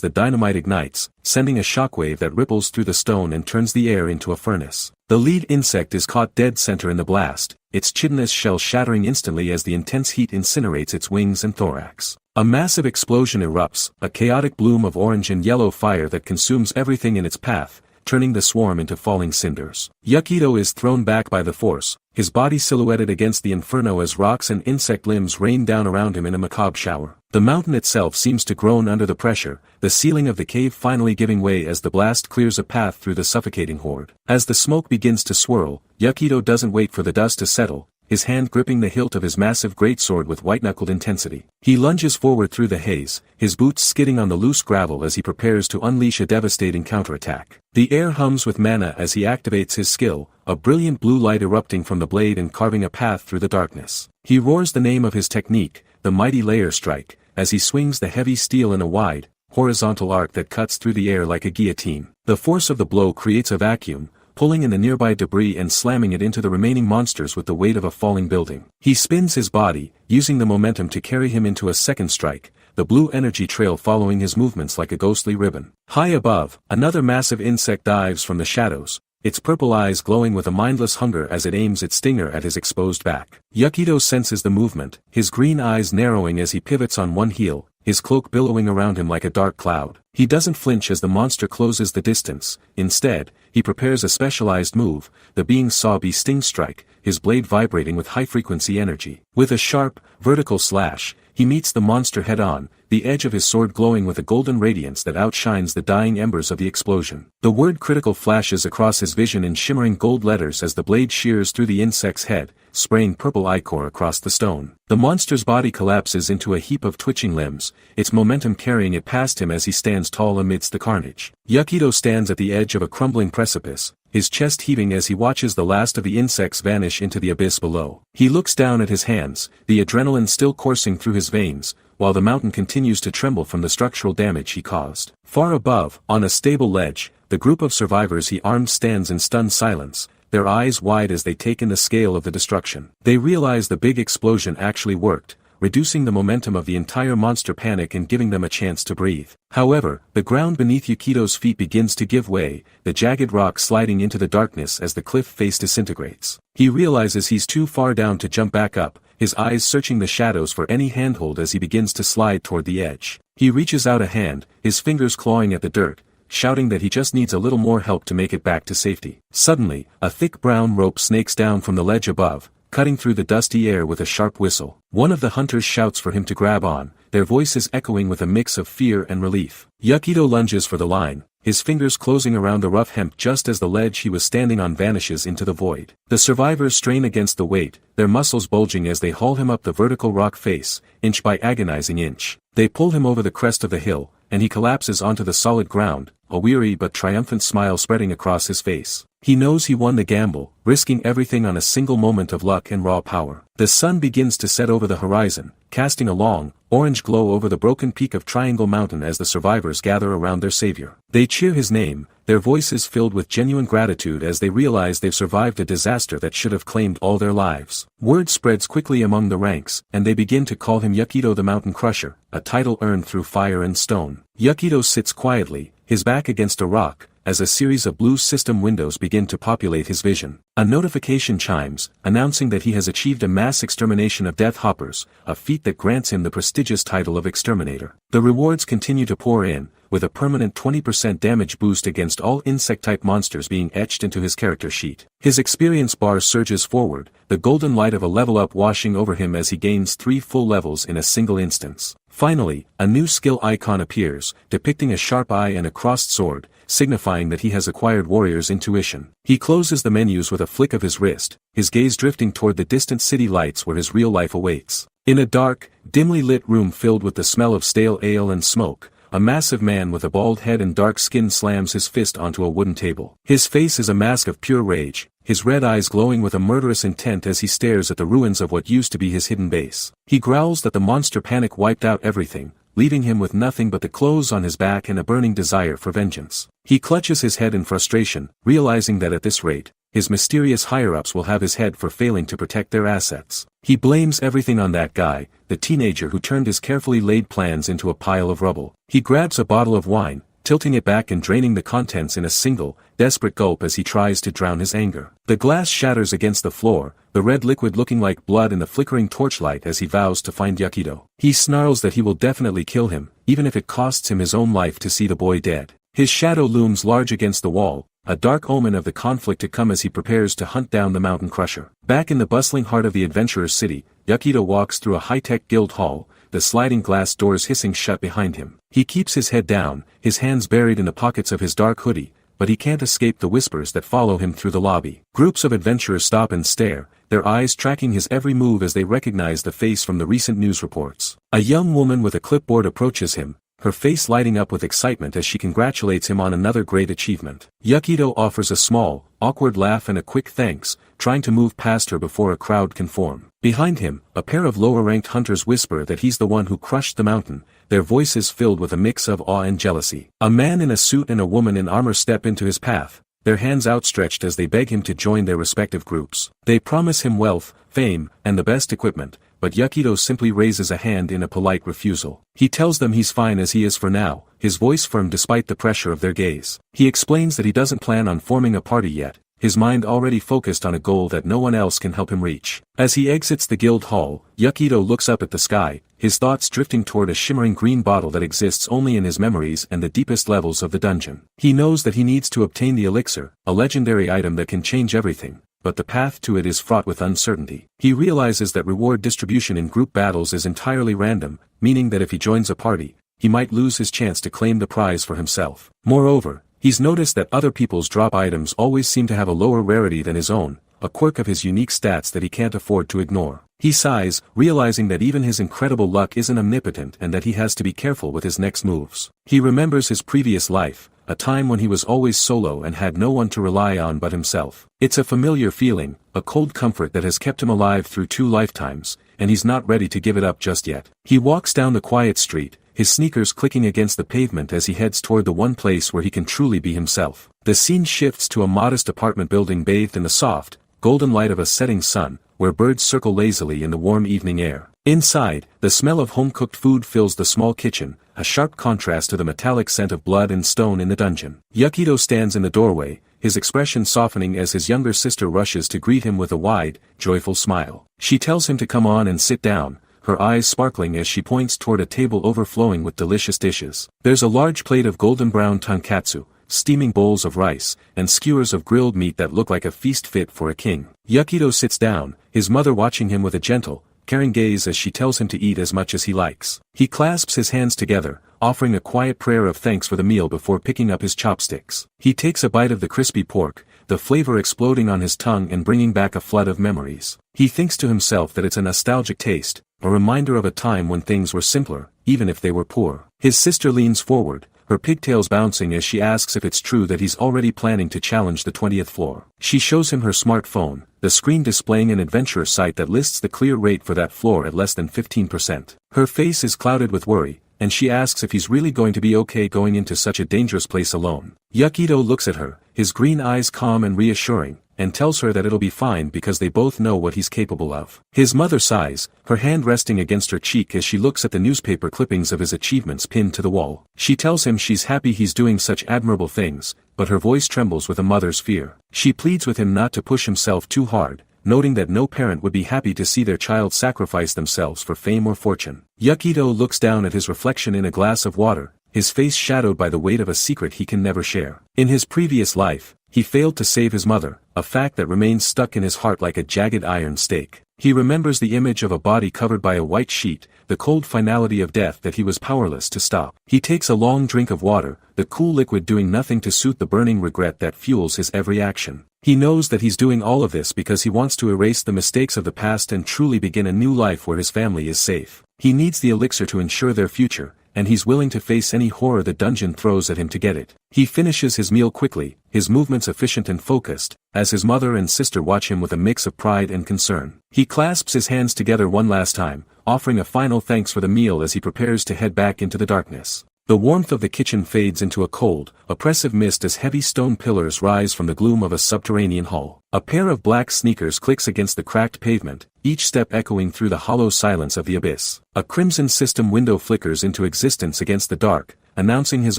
the dynamite ignites, sending a shockwave that ripples through the stone and turns the air into a furnace. The lead insect is caught dead center in the blast, its chitinous shell shattering instantly as the intense heat incinerates its wings and thorax. A massive explosion erupts, a chaotic bloom of orange and yellow fire that consumes everything in its path, turning the swarm into falling cinders. Yukito is thrown back by the force, his body silhouetted against the inferno as rocks and insect limbs rain down around him in a macabre shower. The mountain itself seems to groan under the pressure, the ceiling of the cave finally giving way as the blast clears a path through the suffocating horde. As the smoke begins to swirl, Yukito doesn't wait for the dust to settle, his hand gripping the hilt of his massive greatsword with white-knuckled intensity. He lunges forward through the haze, his boots skidding on the loose gravel as he prepares to unleash a devastating counterattack. The air hums with mana as he activates his skill, a brilliant blue light erupting from the blade and carving a path through the darkness. He roars the name of his technique, the mighty layer strike, as he swings the heavy steel in a wide, horizontal arc that cuts through the air like a guillotine. The force of the blow creates a vacuum, pulling in the nearby debris and slamming it into the remaining monsters with the weight of a falling building. He spins his body, using the momentum to carry him into a second strike, the blue energy trail following his movements like a ghostly ribbon. High above, another massive insect dives from the shadows, its purple eyes glowing with a mindless hunger as it aims its stinger at his exposed back. Yukito senses the movement, his green eyes narrowing as he pivots on one heel, his cloak billowing around him like a dark cloud. He doesn't flinch as the monster closes the distance. Instead, he prepares a specialized move, the Being Saw Bee Sting Strike, his blade vibrating with high-frequency energy. With a sharp, vertical slash, he meets the monster head-on, the edge of his sword glowing with a golden radiance that outshines the dying embers of the explosion. The word critical flashes across his vision in shimmering gold letters as the blade shears through the insect's head, spraying purple ichor across the stone. The monster's body collapses into a heap of twitching limbs, its momentum carrying it past him as he stands tall amidst the carnage. Yukito stands at the edge of a crumbling precipice, his chest heaving as he watches the last of the insects vanish into the abyss below. He looks down at his hands, the adrenaline still coursing through his veins, while the mountain continues to tremble from the structural damage he caused. Far above, on a stable ledge, the group of survivors he armed stands in stunned silence, their eyes wide as they take in the scale of the destruction. They realize the big explosion actually worked, reducing the momentum of the entire monster panic and giving them a chance to breathe. However, the ground beneath Yukito's feet begins to give way, the jagged rock sliding into the darkness as the cliff face disintegrates. He realizes he's too far down to jump back up, his eyes searching the shadows for any handhold as he begins to slide toward the edge. He reaches out a hand, his fingers clawing at the dirt, shouting that he just needs a little more help to make it back to safety. Suddenly, a thick brown rope snakes down from the ledge above, cutting through the dusty air with a sharp whistle. One of the hunters shouts for him to grab on, their voices echoing with a mix of fear and relief. Yukito lunges for the line, his fingers closing around the rough hemp just as the ledge he was standing on vanishes into the void. The survivors strain against the weight, their muscles bulging as they haul him up the vertical rock face, inch by agonizing inch. They pull him over the crest of the hill, and he collapses onto the solid ground, a weary but triumphant smile spreading across his face. He knows he won the gamble, risking everything on a single moment of luck and raw power. The sun begins to set over the horizon, casting a long, orange glow over the broken peak of Triangle Mountain as the survivors gather around their savior. They cheer his name, their voices filled with genuine gratitude as they realize they've survived a disaster that should have claimed all their lives. Word spreads quickly among the ranks, and they begin to call him Yukito the Mountain Crusher, a title earned through fire and stone. Yukito sits quietly, his back against a rock, as a series of blue system windows begin to populate his vision. A notification chimes, announcing that he has achieved a mass extermination of Death Hoppers, a feat that grants him the prestigious title of Exterminator. The rewards continue to pour in, with a permanent 20% damage boost against all insect-type monsters being etched into his character sheet. His experience bar surges forward, the golden light of a level up washing over him as he gains 3 full levels in a single instance. Finally, a new skill icon appears, depicting a sharp eye and a crossed sword, signifying that he has acquired warrior's intuition. He closes the menus with a flick of his wrist, his gaze drifting toward the distant city lights where his real life awaits. In a dark, dimly lit room filled with the smell of stale ale and smoke, a massive man with a bald head and dark skin slams his fist onto a wooden table. His face is a mask of pure rage, his red eyes glowing with a murderous intent as he stares at the ruins of what used to be his hidden base. He growls that the monster panic wiped out everything, leaving him with nothing but the clothes on his back and a burning desire for vengeance. He clutches his head in frustration, realizing that at this rate, his mysterious higher-ups will have his head for failing to protect their assets. He blames everything on that guy, the teenager who turned his carefully laid plans into a pile of rubble. He grabs a bottle of wine, tilting it back and draining the contents in a single, desperate gulp as he tries to drown his anger. The glass shatters against the floor, the red liquid looking like blood in the flickering torchlight as he vows to find Yakido. He snarls that he will definitely kill him, even if it costs him his own life to see the boy dead. His shadow looms large against the wall, a dark omen of the conflict to come as he prepares to hunt down the mountain crusher. Back in the bustling heart of the adventurer's city, Yakido walks through a high-tech guild hall, the sliding glass doors hissing shut behind him. He keeps his head down, his hands buried in the pockets of his dark hoodie, but he can't escape the whispers that follow him through the lobby. Groups of adventurers stop and stare, their eyes tracking his every move as they recognize the face from the recent news reports. A young woman with a clipboard approaches him, her face lighting up with excitement as she congratulates him on another great achievement. Yakido offers a small, awkward laugh and a quick thanks, trying to move past her before a crowd can form. Behind him, a pair of lower-ranked hunters whisper that he's the one who crushed the mountain, their voices filled with a mix of awe and jealousy. A man in a suit and a woman in armor step into his path, their hands outstretched as they beg him to join their respective groups. They promise him wealth, fame, and the best equipment, but Yakido simply raises a hand in a polite refusal. He tells them he's fine as he is for now, his voice firm despite the pressure of their gaze. He explains that he doesn't plan on forming a party yet, his mind already focused on a goal that no one else can help him reach. As he exits the guild hall, Yakido looks up at the sky, his thoughts drifting toward a shimmering green bottle that exists only in his memories and the deepest levels of the dungeon. He knows that he needs to obtain the elixir, a legendary item that can change everything, but the path to it is fraught with uncertainty. He realizes that reward distribution in group battles is entirely random, meaning that if he joins a party, he might lose his chance to claim the prize for himself. Moreover, he's noticed that other people's drop items always seem to have a lower rarity than his own, a quirk of his unique stats that he can't afford to ignore. He sighs, realizing that even his incredible luck isn't omnipotent and that he has to be careful with his next moves. He remembers his previous life, a time when he was always solo and had no one to rely on but himself. It's a familiar feeling, a cold comfort that has kept him alive through 2 lifetimes, and he's not ready to give it up just yet. He walks down the quiet street, his sneakers clicking against the pavement as he heads toward the one place where he can truly be himself. The scene shifts to a modest apartment building bathed in the soft, golden light of a setting sun, where birds circle lazily in the warm evening air. Inside, the smell of home-cooked food fills the small kitchen, a sharp contrast to the metallic scent of blood and stone in the dungeon. Yakido stands in the doorway, his expression softening as his younger sister rushes to greet him with a wide, joyful smile. She tells him to come on and sit down, her eyes sparkling as she points toward a table overflowing with delicious dishes. There's a large plate of golden brown tonkatsu, steaming bowls of rice, and skewers of grilled meat that look like a feast fit for a king. Yakido sits down, his mother watching him with a gentle, caring gaze as she tells him to eat as much as he likes. He clasps his hands together, offering a quiet prayer of thanks for the meal before picking up his chopsticks. He takes a bite of the crispy pork, the flavor exploding on his tongue and bringing back a flood of memories. He thinks to himself that it's a nostalgic taste, a reminder of a time when things were simpler, even if they were poor. His sister leans forward, her pigtails bouncing as she asks if it's true that he's already planning to challenge the 20th floor. She shows him her smartphone, the screen displaying an adventure site that lists the clear rate for that floor at less than 15%. Her face is clouded with worry, and she asks if he's really going to be okay going into such a dangerous place alone. Yakido looks at her, his green eyes calm and reassuring, and tells her that it'll be fine because they both know what he's capable of. His mother sighs, her hand resting against her cheek as she looks at the newspaper clippings of his achievements pinned to the wall. She tells him she's happy he's doing such admirable things, but her voice trembles with a mother's fear. She pleads with him not to push himself too hard, noting that no parent would be happy to see their child sacrifice themselves for fame or fortune. Yakido looks down at his reflection in a glass of water, his face shadowed by the weight of a secret he can never share. In his previous life, he failed to save his mother, a fact that remains stuck in his heart like a jagged iron stake. He remembers the image of a body covered by a white sheet, the cold finality of death that he was powerless to stop. He takes a long drink of water, the cool liquid doing nothing to soothe the burning regret that fuels his every action. He knows that he's doing all of this because he wants to erase the mistakes of the past and truly begin a new life where his family is safe. He needs the elixir to ensure their future, and he's willing to face any horror the dungeon throws at him to get it. He finishes his meal quickly, his movements efficient and focused, as his mother and sister watch him with a mix of pride and concern. He clasps his hands together one last time, offering a final thanks for the meal as he prepares to head back into the darkness. The warmth of the kitchen fades into a cold, oppressive mist as heavy stone pillars rise from the gloom of a subterranean hall. A pair of black sneakers clicks against the cracked pavement, each step echoing through the hollow silence of the abyss. A crimson system window flickers into existence against the dark, announcing his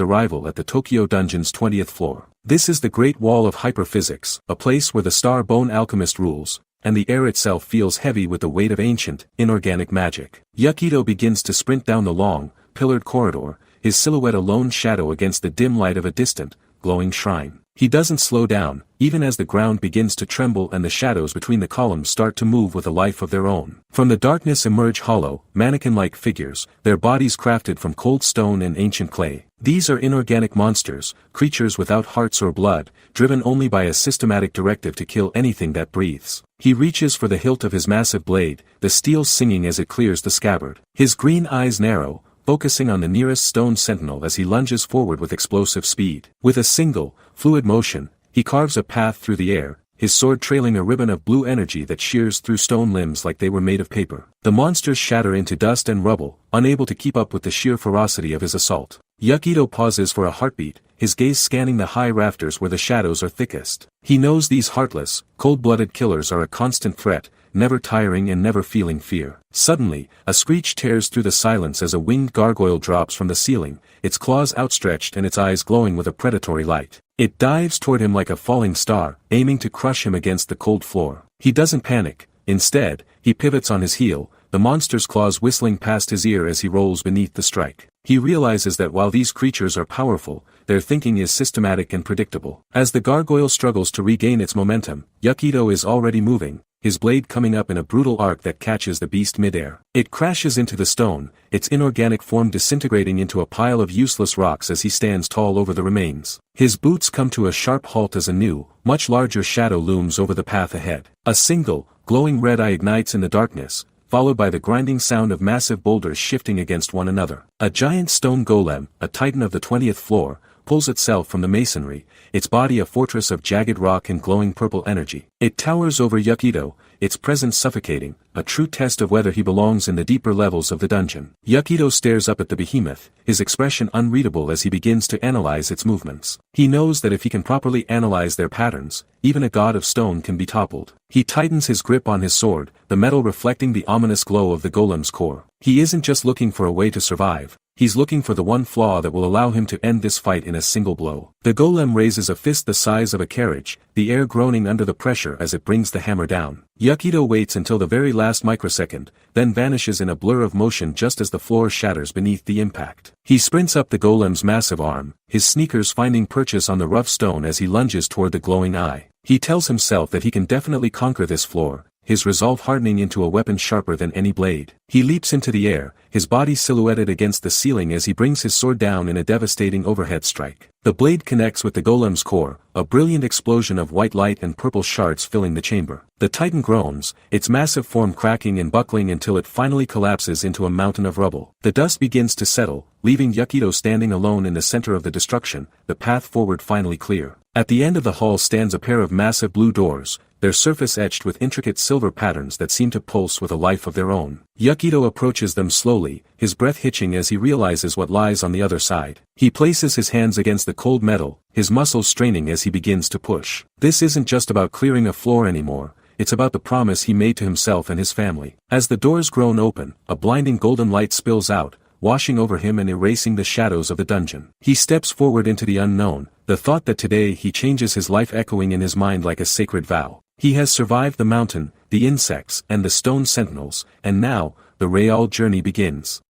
arrival at the Tokyo Dungeon's 20th floor. This is the Great Wall of Hyperphysics, a place where the star-bone alchemist rules, and the air itself feels heavy with the weight of ancient, inorganic magic. Yukito begins to sprint down the long, pillared corridor, his silhouette a lone shadow against the dim light of a distant, glowing shrine. He doesn't slow down, even as the ground begins to tremble and the shadows between the columns start to move with a life of their own. From the darkness emerge hollow, mannequin-like figures, their bodies crafted from cold stone and ancient clay. These are inorganic monsters, creatures without hearts or blood, driven only by a systematic directive to kill anything that breathes. He reaches for the hilt of his massive blade, the steel singing as it clears the scabbard. His green eyes narrow, focusing on the nearest stone sentinel as he lunges forward with explosive speed. With a single, fluid motion, he carves a path through the air, his sword trailing a ribbon of blue energy that shears through stone limbs like they were made of paper. The monsters shatter into dust and rubble, unable to keep up with the sheer ferocity of his assault. Yukito pauses for a heartbeat, his gaze scanning the high rafters where the shadows are thickest. He knows these heartless, cold-blooded killers are a constant threat, never tiring and never feeling fear. Suddenly, a screech tears through the silence as a winged gargoyle drops from the ceiling, its claws outstretched and its eyes glowing with a predatory light. It dives toward him like a falling star, aiming to crush him against the cold floor. He doesn't panic. Instead, he pivots on his heel, the monster's claws whistling past his ear as he rolls beneath the strike. He realizes that while these creatures are powerful, their thinking is systematic and predictable. As the gargoyle struggles to regain its momentum, Yukito is already moving, his blade coming up in a brutal arc that catches the beast midair. It crashes into the stone, its inorganic form disintegrating into a pile of useless rocks as he stands tall over the remains. His boots come to a sharp halt as a new, much larger shadow looms over the path ahead. A single, glowing red eye ignites in the darkness, followed by the grinding sound of massive boulders shifting against one another. A giant stone golem, a titan of the 20th floor, pulls itself from the masonry, its body a fortress of jagged rock and glowing purple energy. It towers over Yukito, its presence suffocating, a true test of whether he belongs in the deeper levels of the dungeon. Yukito stares up at the behemoth, his expression unreadable as he begins to analyze its movements. He knows that if he can properly analyze their patterns, even a god of stone can be toppled. He tightens his grip on his sword, the metal reflecting the ominous glow of the golem's core. He isn't just looking for a way to survive. He's looking for the one flaw that will allow him to end this fight in a single blow. The golem raises a fist the size of a carriage, the air groaning under the pressure as it brings the hammer down. Yukito waits until the very last microsecond, then vanishes in a blur of motion just as the floor shatters beneath the impact. He sprints up the golem's massive arm, his sneakers finding purchase on the rough stone as he lunges toward the glowing eye. He tells himself that he can definitely conquer this floor, his resolve hardening into a weapon sharper than any blade. He leaps into the air, his body silhouetted against the ceiling as he brings his sword down in a devastating overhead strike. The blade connects with the golem's core, a brilliant explosion of white light and purple shards filling the chamber. The titan groans, its massive form cracking and buckling until it finally collapses into a mountain of rubble. The dust begins to settle, leaving Yukito standing alone in the center of the destruction, the path forward finally clear. At the end of the hall stands a pair of massive blue doors, their surface etched with intricate silver patterns that seem to pulse with a life of their own. Yukito approaches them slowly, his breath hitching as he realizes what lies on the other side. He places his hands against the cold metal, his muscles straining as he begins to push. This isn't just about clearing a floor anymore, it's about the promise he made to himself and his family. As the doors groan open, a blinding golden light spills out, washing over him and erasing the shadows of the dungeon. He steps forward into the unknown, the thought that today he changes his life echoing in his mind like a sacred vow. He has survived the mountain, the insects, and the stone sentinels, and now, the real journey begins.